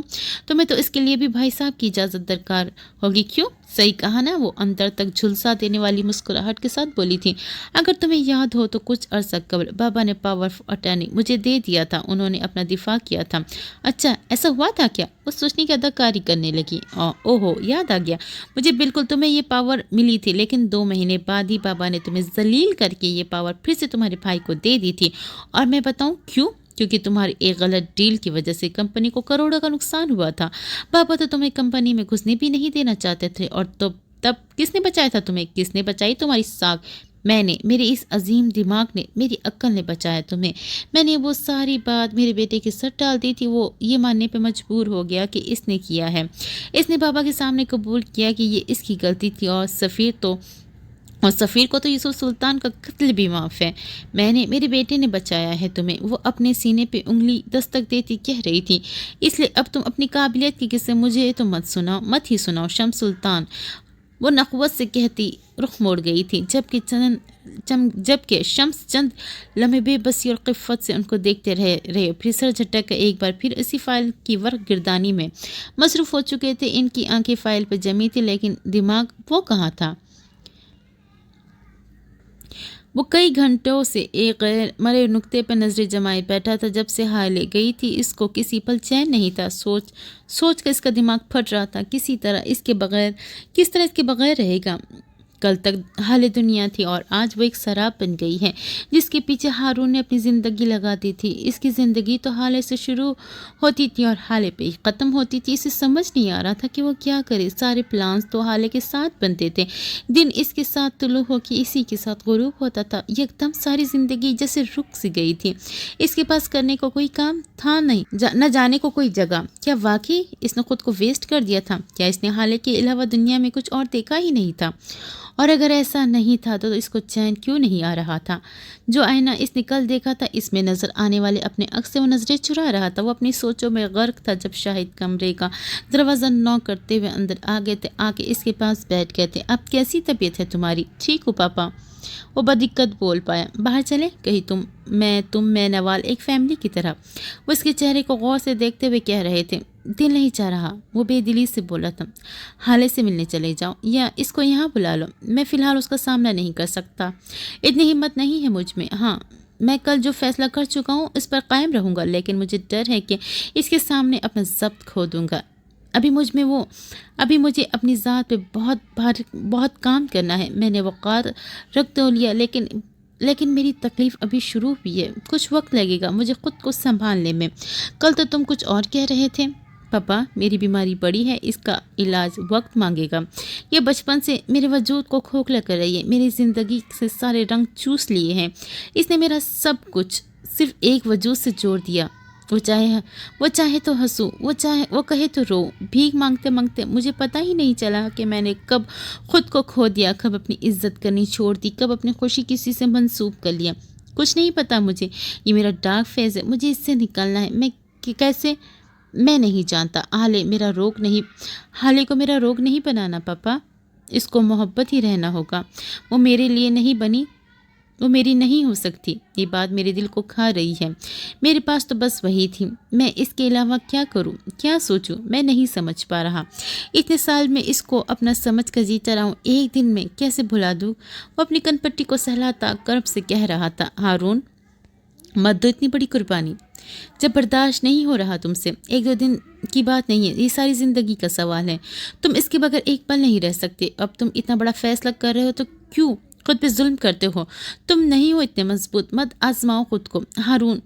تمہیں تو اس کے لیے بھی بھائی صاحب کی اجازت درکار ہوگی۔ کیوں؟ صحیح کہا نا؟ وہ اندر تک جھلسا دینے والی مسکراہٹ کے ساتھ بولی تھی۔ اگر تمہیں یاد ہو تو کچھ عرصہ قبل بابا نے پاور آف اٹارنی مجھے دے دیا تھا، انہوں نے اپنا دفاع کیا تھا۔ اچھا، ایسا ہوا تھا کیا؟ وہ سوچنے کی اداکاری کرنے لگی۔ اوہو، یاد آ گیا مجھے، بالکل تمہیں یہ پاور ملی تھی، لیکن 2 مہینے بعد ہی بابا نے تمہیں ذلیل کر کے یہ پاور پھر سے تمہارے بھائی کو دے دی تھی۔ اور میں بتاؤں کیوں؟ کیونکہ تمہاری ایک غلط ڈیل کی وجہ سے کمپنی کو کروڑوں کا نقصان ہوا تھا۔ بابا تو تمہیں کمپنی میں گھسنے بھی نہیں دینا چاہتے تھے، اور تب کس نے بچایا تھا تمہیں؟ کس نے بچائی تمہاری ساکھ؟ میں نے، میرے اس عظیم دماغ نے، میری عقل نے بچایا تمہیں۔ میں نے وہ ساری بات میرے بیٹے کے سر ڈال دی تھی، وہ یہ ماننے پہ مجبور ہو گیا کہ اس نے کیا ہے۔ اس نے بابا کے سامنے قبول کیا کہ یہ اس کی غلطی تھی، اور سفیر کو تو یوسف سلطان کا قتل بھی معاف ہے۔ میرے بیٹے نے بچایا ہے تمہیں۔ وہ اپنے سینے پہ انگلی دستک دیتی کہہ رہی تھی۔ اس لیے اب تم اپنی قابلیت کی قصے مجھے تو مت ہی سناؤ شمس سلطان، وہ نخوت سے کہتی رخ موڑ گئی تھی، جبکہ شمس چند لمحے بے بسی اور خفت سے ان کو دیکھتے رہے، پھر سر جھٹک کر ایک بار پھر اسی فائل کی ورق گردانی میں مصروف ہو چکے تھے۔ ان کی آنکھیں فائل پہ جمی تھی، لیکن دماغ وہ کہاں تھا؟ وہ کئی گھنٹوں سے ایک غیر مرئے نقطے پر نظریں جمائے بیٹھا تھا۔ جب سے ہائے گئی تھی اس کو کسی پل چین نہیں تھا۔ سوچ کر اس کا دماغ پھٹ رہا تھا، کس طرح اس کے بغیر رہے گا۔ کل تک حال دنیا تھی اور آج وہ ایک سراب بن گئی ہے، جس کے پیچھے ہارون نے اپنی زندگی لگا دی تھی۔ اس کی زندگی تو حالے سے شروع ہوتی تھی اور حالے پہ ہی ختم ہوتی تھی۔ اسے سمجھ نہیں آ رہا تھا کہ وہ کیا کرے۔ سارے پلانز تو حالے کے ساتھ بنتے تھے، دن اس کے ساتھ طلوع ہو کے اسی کے ساتھ غروب ہوتا تھا۔ یکدم ساری زندگی جیسے رک سی گئی تھی۔ اس کے پاس کرنے کو کوئی کام تھا نہیں، نہ جانے کو کوئی جگہ۔ کیا واقعی اس نے خود کو ویسٹ کر دیا تھا؟ کیا اس نے حالے کے علاوہ دنیا میں کچھ اور دیکھا ہی نہیں تھا؟ اور اگر ایسا نہیں تھا تو اس کو چین کیوں نہیں آ رہا تھا؟ جو آئینہ اس نے کل دیکھا تھا، اس میں نظر آنے والے اپنے عکس سے وہ نظریں چرا رہا تھا۔ وہ اپنی سوچوں میں غرق تھا جب شاہد کمرے کا دروازہ نوک کرتے ہوئے اندر آ گئے تھے، آ کے اس کے پاس بیٹھ گئے تھے۔ اب کیسی طبیعت ہے تمہاری؟ ٹھیک ہو پاپا؟ وہ بدقت بول پایا۔ باہر چلے کہیں؟ میں نوال، ایک فیملی کی طرح۔ وہ اس کے چہرے کو غور سے دیکھتے ہوئے کہہ رہے تھے۔ دل نہیں چاہ رہا، وہ بے دلی سے بولا تھا۔ حالے سے ملنے چلے جاؤ یا اس کو یہاں بلا لو، میں فی الحال اس کا سامنا نہیں کر سکتا، اتنی ہمت نہیں ہے مجھ میں۔ ہاں، میں کل جو فیصلہ کر چکا ہوں اس پر قائم رہوں گا، لیکن مجھے ڈر ہے کہ اس کے سامنے اپنا ضبط کھو دوں گا۔ ابھی مجھے اپنی ذات پہ بہت کام کرنا ہے۔ میں نے وقار رکھ تو لیا، لیکن میری تکلیف ابھی شروع ہوئی ہے، کچھ وقت لگے گا مجھے خود کو سنبھالنے میں۔ کل تو تم کچھ اور کہہ رہے تھے۔ پاپا، میری بیماری بڑی ہے، اس کا علاج وقت مانگے گا۔ یہ بچپن سے میرے وجود کو کھوکھلا کر رہی ہے، میری زندگی سے سارے رنگ چوس لیے ہیں۔ اس نے میرا سب کچھ صرف ایک وجود سے جوڑ دیا۔ وہ چاہے تو ہنسو، وہ کہے تو رو۔ بھیک مانگتے مانگتے مجھے پتہ ہی نہیں چلا کہ میں نے کب خود کو کھو دیا، کب اپنی عزت کرنی چھوڑ دی، کب اپنی خوشی کسی سے منسوب کر لیا۔ کچھ نہیں پتا مجھے، یہ میرا ڈارک فیز ہے، مجھے اس سے نکلنا ہے۔ کیسے؟ میں نہیں جانتا۔ حالے کو میرا روگ نہیں بنانا پاپا، اس کو محبت ہی رہنا ہوگا۔ وہ میرے لیے نہیں بنی، وہ میری نہیں ہو سکتی۔ یہ بات میرے دل کو کھا رہی ہے۔ میرے پاس تو بس وہی تھی، میں اس کے علاوہ کیا کروں، کیا سوچوں؟ میں نہیں سمجھ پا رہا۔ اتنے سال میں اس کو اپنا سمجھ کر جیتا رہا ہوں، ایک دن میں کیسے بھلا دوں؟ وہ اپنی کن پٹی کو سہلاتا کرب سے کہہ رہا تھا۔ ہارون، مت دو اتنی بڑی قربانی، جب برداشت نہیں ہو رہا تم سے۔ 1-2 دن کی بات نہیں ہے، یہ ساری زندگی کا سوال ہے۔ تم اس کے بغیر ایک پل نہیں رہ سکتے۔ اب تم اتنا بڑا فیصلہ کر رہے ہو تو کیوں؟ खुद पे जुल्म करते हो। तुम नहीं हो इतने मजबूत, मत आजमाओ खुद को। हारून,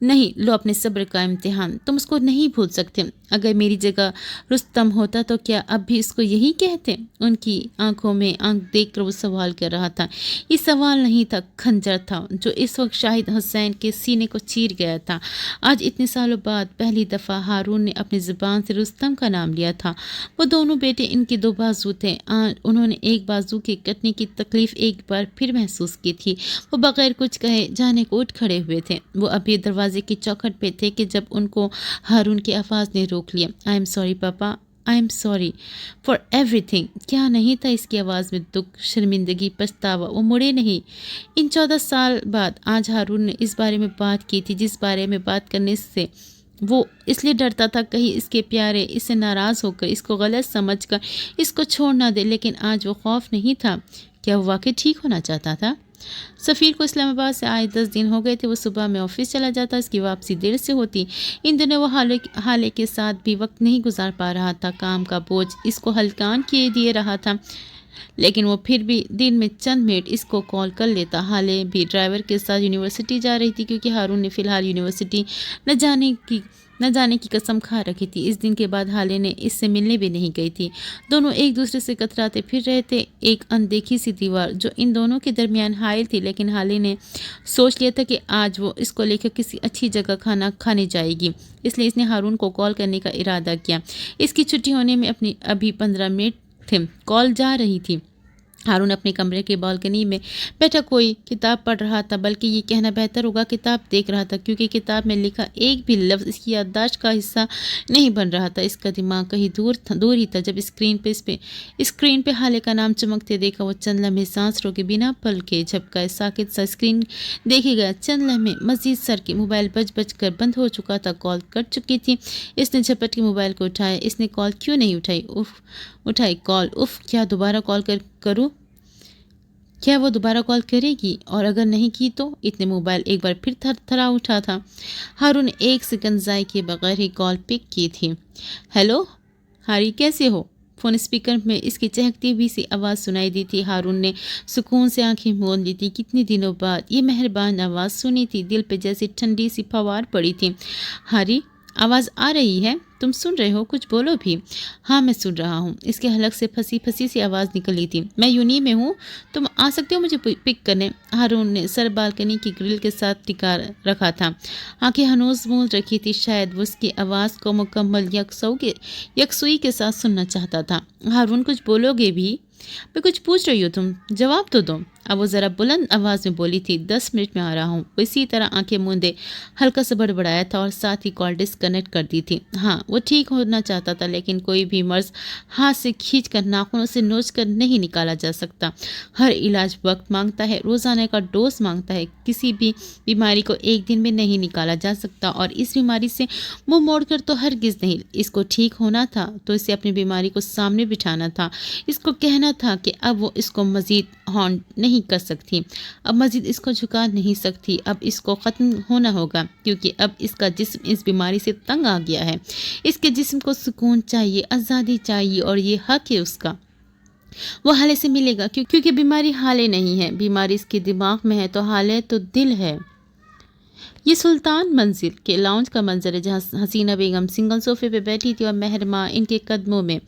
नहीं, लो अपने सब्र का इम्तिहान, तुम उसको नहीं भूल सकते। अगर मेरी जगह रुस्तम होता तो क्या अब भी इसको यही कहते? उनकी आंखों में आंख देखकर वो सवाल कर रहा था। ये सवाल नहीं था, खंजर था जो इस वक्त शाहिद हुसैन के सीने को चीर गया था। आज इतने सालों बाद पहली दफ़ा हारून ने अपनी ज़ुबान से रुस्तम का नाम लिया था। वो दोनों बेटे इनके दो बाजू थे। आज उन्होंने एक बाजू के कटने की तकलीफ़ एक बार फिर महसूस की थी। वो बगैर कुछ कहे जाने को उठ खड़े हुए थे। वो अभी दरवाजे की चौखट पे थे कि जब उनको हारून की आवाज़ ने रोक लिया। आई एम सॉरी पापा, I am sorry for everything. क्या नहीं था इसकी आवाज़ में? दुख, शर्मिंदगी, पछतावा। वो मुड़े नहीं। इन 14 साल बाद आज हारून ने इस बारे में बात की थी जिस बारे में बात करने से वो इसलिए डरता था कहीं इसके प्यारे इससे नाराज़ होकर, इसको गलत समझकर इसको छोड़ ना दे। लेकिन आज वो खौफ नहीं था। क्या वो वाकई ठीक होना चाहता था? सफ़ीर को इस्लामाबाद से आए 10 दिन हो गए थे। वो सुबह में ऑफिस चला जाता, इसकी वापसी देर से होती। इन दिनों वो हाले के साथ भी वक्त नहीं गुजार पा रहा था। काम का बोझ इसको हल्कान किए दिए रहा था, लेकिन वो फिर भी दिन में चंद मिनट इसको कॉल कर लेता। हाले भी ड्राइवर के साथ यूनिवर्सिटी जा रही थी क्योंकि हारून ने फ़िलहाल यूनिवर्सिटी न जाने की कसम खा रखी थी। इस दिन के बाद हाले ने इससे मिलने भी नहीं गई थी। दोनों एक दूसरे से कतराते फिर रहे थे। एक अनदेखी सी दीवार जो इन दोनों के दरमियान हायल थी, लेकिन हाले ने सोच लिया था कि आज वो इसको लेकर किसी अच्छी जगह खाना खाने जाएगी। इसलिए इसने हारून को कॉल करने का इरादा किया। इसकी छुट्टी होने में अपनी अभी 15 मिनट थे। कॉल जा रही थी। हारून अपने कमरे के बालकनी में बैठा कोई किताब पढ़ रहा था, बल्कि ये कहना बेहतर होगा किताब देख रहा था, क्योंकि किताब में लिखा एक भी लफ्ज़ इसकी याददाश्त का हिस्सा नहीं बन रहा था। इसका दिमाग कहीं दूर ही था। जब स्क्रीन पे हाले का नाम चमकते देखा, वो चंद लम्हे सांस रोके बिना पल के झपकाए साकित सा स्क्रीन देखे गया। चंद लम्हे मजीद सर के मोबाइल बज कर बंद हो चुका था। कॉल कट चुकी थी। इसने झपट के मोबाइल को उठाया। इसने कॉल क्यों नहीं उठाई? उठाई कॉल। क्या दोबारा कॉल करूँ? क्या वो दोबारा कॉल करेगी? और अगर नहीं की तो? इतने मोबाइल एक बार फिर थरथरा उठा था। हारून ने एक सेकंड ज़ाय किए बगैर ही कॉल पिक की थी। हेलो हारी, कैसे हो? फ़ोन स्पीकर में इसकी चहकती हुई सी आवाज़ सुनाई दी थी। हारून ने सुकून से आंखें मूंद ली थी। कितने दिनों बाद ये मेहरबान आवाज़ सुनी थी। दिल पे जैसी ठंडी सी फवार पड़ी थी। हारी, आवाज़ आ रही है, तुम सुन रहे हो? कुछ बोलो भी। हाँ, मैं सुन रहा हूँ। इसके हलक से फंसी फंसी सी आवाज़ निकली थी। मैं यूनी में हूँ, तुम आ सकते हो मुझे पिक करने? हारून ने सर बालकनी की ग्रिल के साथ टिका रखा था। आंखें हनूस मूंद रखी थी। शायद वो उसकी आवाज़ को मुकम्मल यकसुई के साथ सुनना चाहता था। हारून, कुछ बोलोगे भी? मैं कुछ पूछ रही हूँ, तुम जवाब तो दो। अब वो ज़रा बुलंद आवाज़ में बोली थी। 10 मिनट में आ रहा हूँ। वो इसी तरह आंखें मूंदे हल्का सा बड़बड़ाया था और साथ ही कॉल डिस्कनेक्ट कर दी थी। हाँ, वो ठीक होना चाहता था, लेकिन कोई भी मर्ज हाथ से खींच कर नाखूनों से नोच कर नहीं निकाला जा सकता। हर इलाज वक्त मांगता है, रोज़ाना का डोज मांगता है। किसी भी बीमारी को एक दिन में नहीं निकाला जा सकता, और इस बीमारी से मुँह मोड़ कर तो हरगिज़ नहीं। इसको ठीक होना था तो इसे अपनी बीमारी को सामने बिठाना था। इसको कहना था कि अब वो इसको मज़ीद हॉन्ट नहीं कर सकती, अब मज़ीद इसको झुका नहीं सकती। अब इसको ख़त्म होना होगा, क्योंकि अब इसका जिस्म इस बीमारी से तंग आ गया है। इसके जिस्म को सुकून चाहिए, आज़ादी चाहिए, और ये हक है उसका। वो हाले से मिलेगा, क्योंकि बीमारी हाले नहीं है, बीमारी इसके दिमाग में है। तो हाले तो दिल है। ये सुल्तान मंजिल के लाउंज का मंजर है, जहाँ हसीना बेगम सिंगल सोफे पे बैठी थी और मेहर माँ इनके कदमों में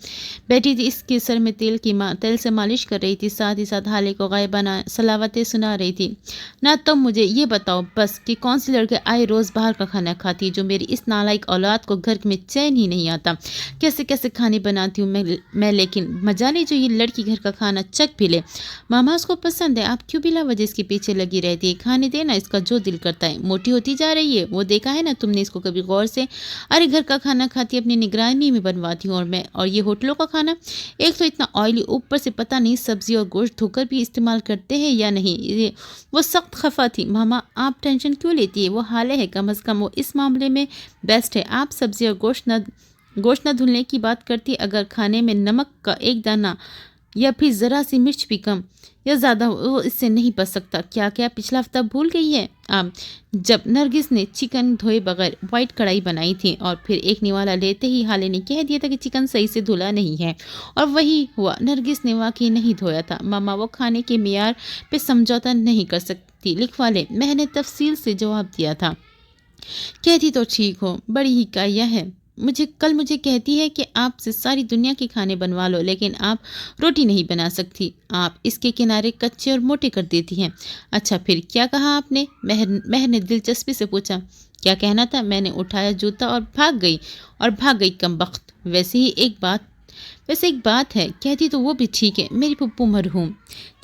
बैठी थी। इसके सर में तेल से मालिश कर रही थी, साथ ही साथ हाले को गायबाना सलावतें सुना रही थी। ना तुम मुझे ये बताओ बस कि कौन सी लड़के आए रोज़ बाहर का खाना खाती है, जो मेरी इस नालायक औलाद को घर में चैन ही नहीं आता। कैसे कैसे खाने बनाती हूँ मैं, लेकिन मजा नहीं जो ये लड़की घर का खाना चख भी ले। मामा उसको पसंद है, आप क्यों बिला वजह इसके पीछे लगी रहती है? खाने देना इसका जो दिल करता है। मोटी होती जा रही है, वो देखा है ना तुमने इसको कभी गौर से? अरे घर का खाना खाती अपनी निगरानी में बनवाती हूँ, और ये होटलों का खाना एक तो इतना ऑयली, ऊपर से पता नहीं सब्जी और गोश्त धोकर भी इस्तेमाल करते हैं या नहीं। वो सख्त खफा थी। मामा आप टेंशन क्यों लेती है? वो हाले है, कम अज़ कम वो इस मामले में बेस्ट है। आप सब्जी और गोश्त न धुलने की बात करती, अगर खाने में नमक का एक दाना या फिर ज़रा सी मिर्च भी कम या ज़्यादा वो इससे नहीं बच सकता। क्या क्या पिछला हफ्ता भूल गई है आप, जब नरगिस ने चिकन धोए बगैर वाइट कढ़ाई बनाई थी और फिर एक निवाला लेते ही हाले ने कह दिया था कि चिकन सही से धुला नहीं है, और वही हुआ, नरगिस ने वाकई नहीं धोया था। मामा वो खाने के मियार पे समझौता नहीं कर सकती, लिखवा ले, मैंने तफसील से जवाब दिया था। कहती तो ठीक हो, बड़ी ही काया है। मुझे कहती है कि आपसे सारी दुनिया के खाने बनवा लो, लेकिन आप रोटी नहीं बना सकती, आप इसके किनारे कच्चे और मोटे कर देती हैं। अच्छा फिर क्या कहा आपने? महर ने दिलचस्पी से पूछा। क्या कहना था? मैंने उठाया जूता और भाग गई कमबख्त। वैसे एक बात है, कहती तो वो भी ठीक है, मेरी पुप्पू मरहूम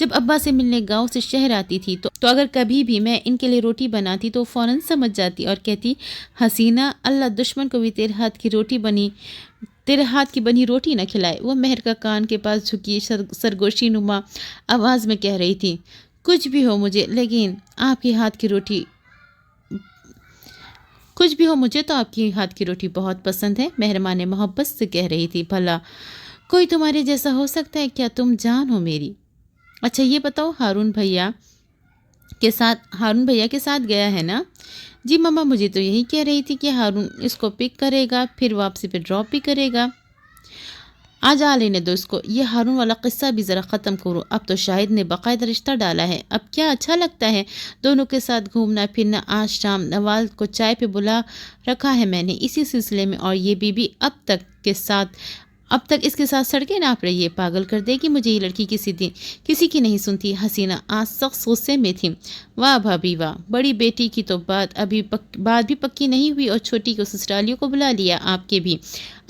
जब अब्बा से मिलने गांव से शहर आती थी तो अगर कभी भी मैं इनके लिए रोटी बनाती तो फ़ौरन समझ जाती और कहती, हसीना, अल्लाह दुश्मन को भी तेरे हाथ की बनी रोटी न खिलाए। वो महर का कान के पास झुकी सरगोशी नुमा आवाज़ में कह रही थी, कुछ भी हो मुझे, लेकिन आपके हाथ की रोटी कुछ भी हो मुझे तो आपकी हाथ की रोटी बहुत पसंद है। मेहरमा ने मोहब्बत से कह रही थी, भला कोई तुम्हारे जैसा हो सकता है क्या? तुम जान हो मेरी। अच्छा ये बताओ, हारून भैया के साथ गया है ना? जी मम्मा, मुझे तो यही कह रही थी कि हारून इसको पिक करेगा, फिर वापसी पे ड्रॉप भी करेगा। आज आ लेने दो इसको, ये हारून वाला किस्सा भी ज़रा ख़त्म करो। अब तो शाहिद ने बाकायदा रिश्ता डाला है, अब क्या अच्छा लगता है दोनों के साथ घूमना फिरना। आज शाम नवाल को चाय पे बुला रखा है मैंने इसी सिलसिले में, और ये बीबी अब तक इसके साथ सड़कें नाप रही है। पागल कर देगी मुझे ये लड़की, किसी की नहीं सुनती। हसीना आज सख्त गुस्से में थी। वाह भाभी वाह, बड़ी बेटी की तो बात भी पक्की नहीं हुई और छोटी को ससुरालियों को बुला लिया। आपके भी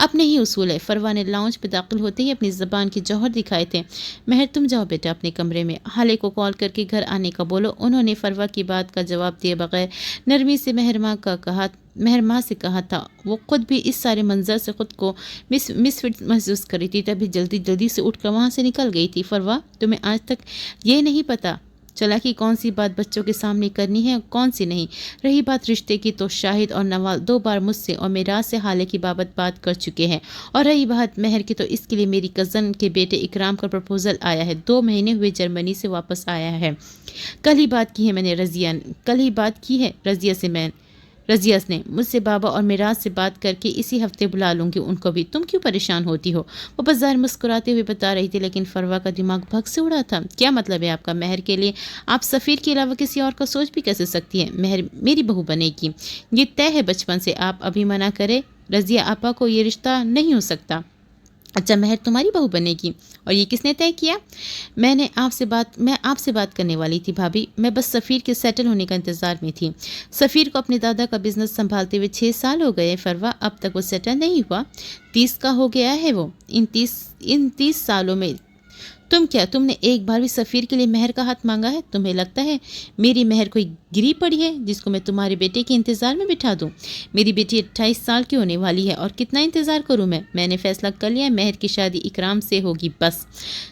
अपने ही उसूल है। फरवा ने लाउंज पे दाखिल होते ही अपनी ज़बान के जौहर दिखाए थे। महर तुम जाओ बेटा अपने कमरे में, हाले को कॉल करके घर आने का बोलो। उन्होंने फरवा की बात का जवाब दिए बगैर नरमी से मेहरमा से कहा था। वो खुद भी इस सारे मंजर से खुद को मिसफिट महसूस कर रही थी, तभी जल्दी से उठकर वहाँ से निकल गई थी। फरवा, तुम्हें आज तक ये नहीं पता चला कि कौन सी बात बच्चों के सामने करनी है और कौन सी नहीं। रही बात रिश्ते की, तो शाहिद और नवाल 2 बार मुझसे और मेराज से हाले की बाबत बात कर चुके हैं, और रही बात महर की, तो इसके लिए मेरी कज़न के बेटे इकराम का प्रपोज़ल आया है। 2 महीने हुए जर्मनी से वापस आया है। कल ही बात की है रज़िया ने मुझसे। बाबा और मिराज से बात करके इसी हफ्ते बुला लूँगी उनको भी। तुम क्यों परेशान होती हो? वो बस ज़ाहिर मुस्कुराते हुए बता रही थी, लेकिन फरवा का दिमाग भग से उड़ा था। क्या मतलब है आपका? महर के लिए आप सफ़ीर के अलावा किसी और का सोच भी कैसे सकती हैं? महर मेरी बहू बनेगी, ये तय है बचपन से। आप अभी मना करें रज़िया आपा को, ये रिश्ता नहीं हो सकता। अच्छा महर तुम्हारी बहू बनेगी, और ये किसने तय किया? मैं आपसे बात करने वाली थी भाभी। मैं बस सफ़ीर के सेटल होने का इंतज़ार में थी। सफ़ीर को अपने दादा का बिज़नेस संभालते हुए 6 साल हो गए फरवा, अब तक वो सेटल नहीं हुआ। 30 का हो गया है वो। इन 30 सालों में तुमने एक बार भी सफ़ीर के लिए महर का हाथ मांगा है? तुम्हें लगता है मेरी महर कोई गिरी पड़ी है जिसको मैं तुम्हारे बेटे के इंतज़ार में बिठा दूं? मेरी बेटी 28 साल की होने वाली है, और कितना इंतज़ार करूं मैं? मैंने फ़ैसला कर लिया, महर की शादी इकराम से होगी। बस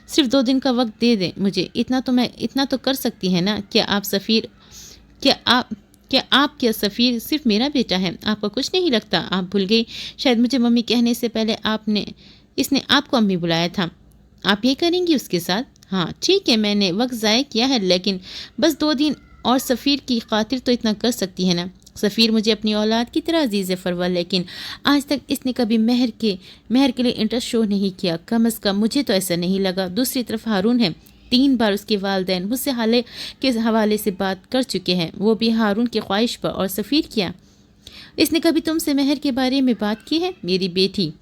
सिर्फ 2 दिन का वक्त दे दें मुझे, इतना तो कर सकती है ना? क्या सफ़ीर सिर्फ मेरा बेटा है? आपका कुछ नहीं लगता? आप भूल गई शायद, मुझे मम्मी कहने से पहले इसने आपको अम्मी बुलाया था। आप ये करेंगी उसके साथ? हाँ ठीक है, मैंने वक्त ज़ाय किया है, लेकिन बस 2 दिन और सफ़ीर की खातिर तो इतना कर सकती है ना? सफ़ीर मुझे अपनी औलाद की तरह अजीज़ है फरवा, लेकिन आज तक इसने कभी महर के लिए इंटरेस्ट शो नहीं किया। कम अज़ कम मुझे तो ऐसा नहीं लगा। दूसरी तरफ हारून है, 3 बार उसके वालिदैन मुझसे हाले के हवाले से बात कर चुके हैं, वो भी हारून की ख्वाहिश पर। और सफ़ीर क्या, इसने कभी तुमसे महर के बारे में बात की है? मेरी बेटी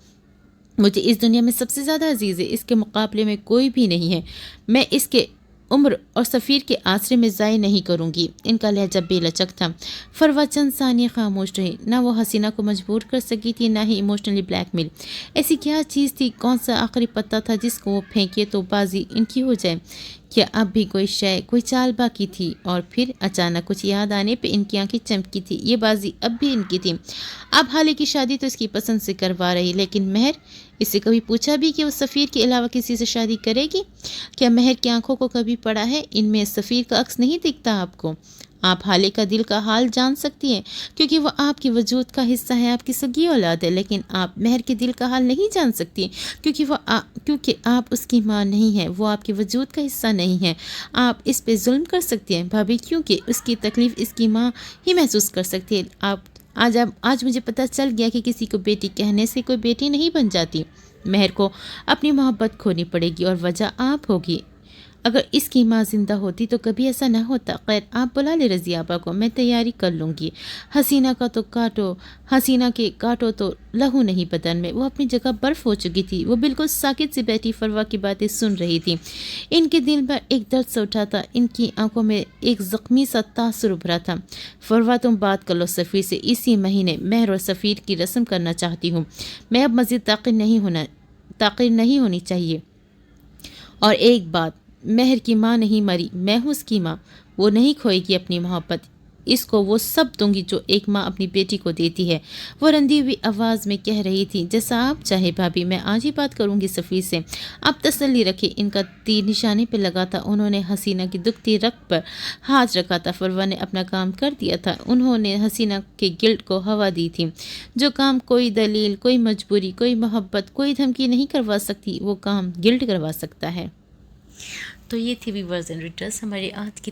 मुझे इस दुनिया में सबसे ज़्यादा अजीज़ है, इसके मुकाबले में कोई भी नहीं है। मैं इसके उम्र और सफ़ीर के आसरे में ज़ाय नहीं करूँगी। इनका लहजा बेलचक था। फरवा चंद सानिया खामोश रही। ना वो हसीना को मजबूर कर सकी थी, ना ही इमोशनली ब्लैकमेल। ऐसी क्या चीज़ थी, कौन सा आखिरी पत्ता था जिसको वो फेंके तो बाजी इनकी हो जाए? क्या अब भी कोई चाल बाकी थी? और फिर अचानक कुछ याद आने पे इनकी आंखें चमकी थी। ये बाजी अब भी इनकी थी। अब हाले की शादी तो इसकी पसंद से करवा रही, लेकिन महर, इससे कभी पूछा भी कि वो सफ़ीर के अलावा किसी से शादी करेगी? क्या महर की आंखों को कभी पड़ा है इनमें सफ़ीर का अक्स नहीं दिखता आपको? آپ حالے کا دل کا حال جان سکتی ہیں کیونکہ وہ آپ کے وجود کا حصہ ہے، آپ کی سگی اولاد ہے، لیکن آپ مہر کے دل کا حال نہیں جان سکتی کیونکہ آپ اس کی ماں نہیں ہیں، وہ آپ کے وجود کا حصہ نہیں ہے۔ آپ اس پہ ظلم کر سکتی ہیں بھابھی، کیونکہ اس کی تکلیف اس کی ماں ہی محسوس کر سکتی ہے۔ آج مجھے پتہ چل گیا کہ کسی کو بیٹی کہنے سے کوئی بیٹی نہیں بن جاتی۔ مہر کو اپنی محبت کھونی پڑے گی اور وجہ آپ ہوگی۔ اگر اس کی ماں زندہ ہوتی تو کبھی ایسا نہ ہوتا۔ خیر، آپ بلا لے رضی آپا کو، میں تیاری کر لوں گی۔ حسینہ کے کاٹو تو لہو نہیں بدن میں، وہ اپنی جگہ برف ہو چکی تھی۔ وہ بالکل ساکت سے بیٹھی فروا کی باتیں سن رہی تھی۔ ان کے دل پر ایک درد سا اٹھا تھا، ان کی آنکھوں میں ایک زخمی سا تاثر ابھرا تھا۔ فروا، تم بات کر لو سفیر سے، اسی مہینے مہر اور سفیر کی رسم کرنا چاہتی ہوں۔ میں اب مزید تاخیر نہیں ہونی چاہیے۔ اور ایک بات، مہر کی ماں نہیں مری، میں ہوں اس کی ماں، وہ نہیں کھوئے گی اپنی محبت، اس کو وہ سب دوں گی جو ایک ماں اپنی بیٹی کو دیتی ہے۔ وہ رندی ہوئی آواز میں کہہ رہی تھی، جیسا آپ چاہے بھابھی، میں آج ہی بات کروں گی سفیر سے۔ آپ تسلی رکھیں، ان کا تیر نشانے پہ لگا تھا، انہوں نے حسینہ کی دکھتی رگ پر ہاتھ رکھا تھا۔ فروا نے اپنا کام کر دیا تھا، انہوں نے حسینہ کے گلٹ کو ہوا دی تھی۔ جو کام کوئی دلیل، کوئی مجبوری، کوئی محبت، کوئی دھمکی نہیں کروا سکتی، وہ کام گلٹ کروا سکتا ہے۔ تو یہ تھی ویورز اینڈ ریڈرز ہماری آج کی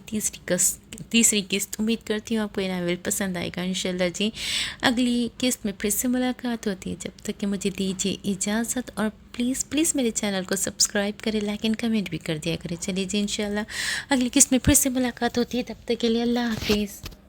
تیسری قسط۔ امید کرتی ہوں آپ کو یہ ناول پسند آئے گا انشاءاللہ جی۔ اگلی قسط میں پھر سے ملاقات ہوتی ہے، جب تک کہ مجھے دیجیے اجازت، اور پلیز میرے چینل کو سبسکرائب کریں، لائک اینڈ کمنٹ بھی کر دیا کریں۔ چلیے جی، انشاءاللہ اگلی قسط میں پھر سے ملاقات ہوتی ہے، تب تک کے لیے اللہ حافظ۔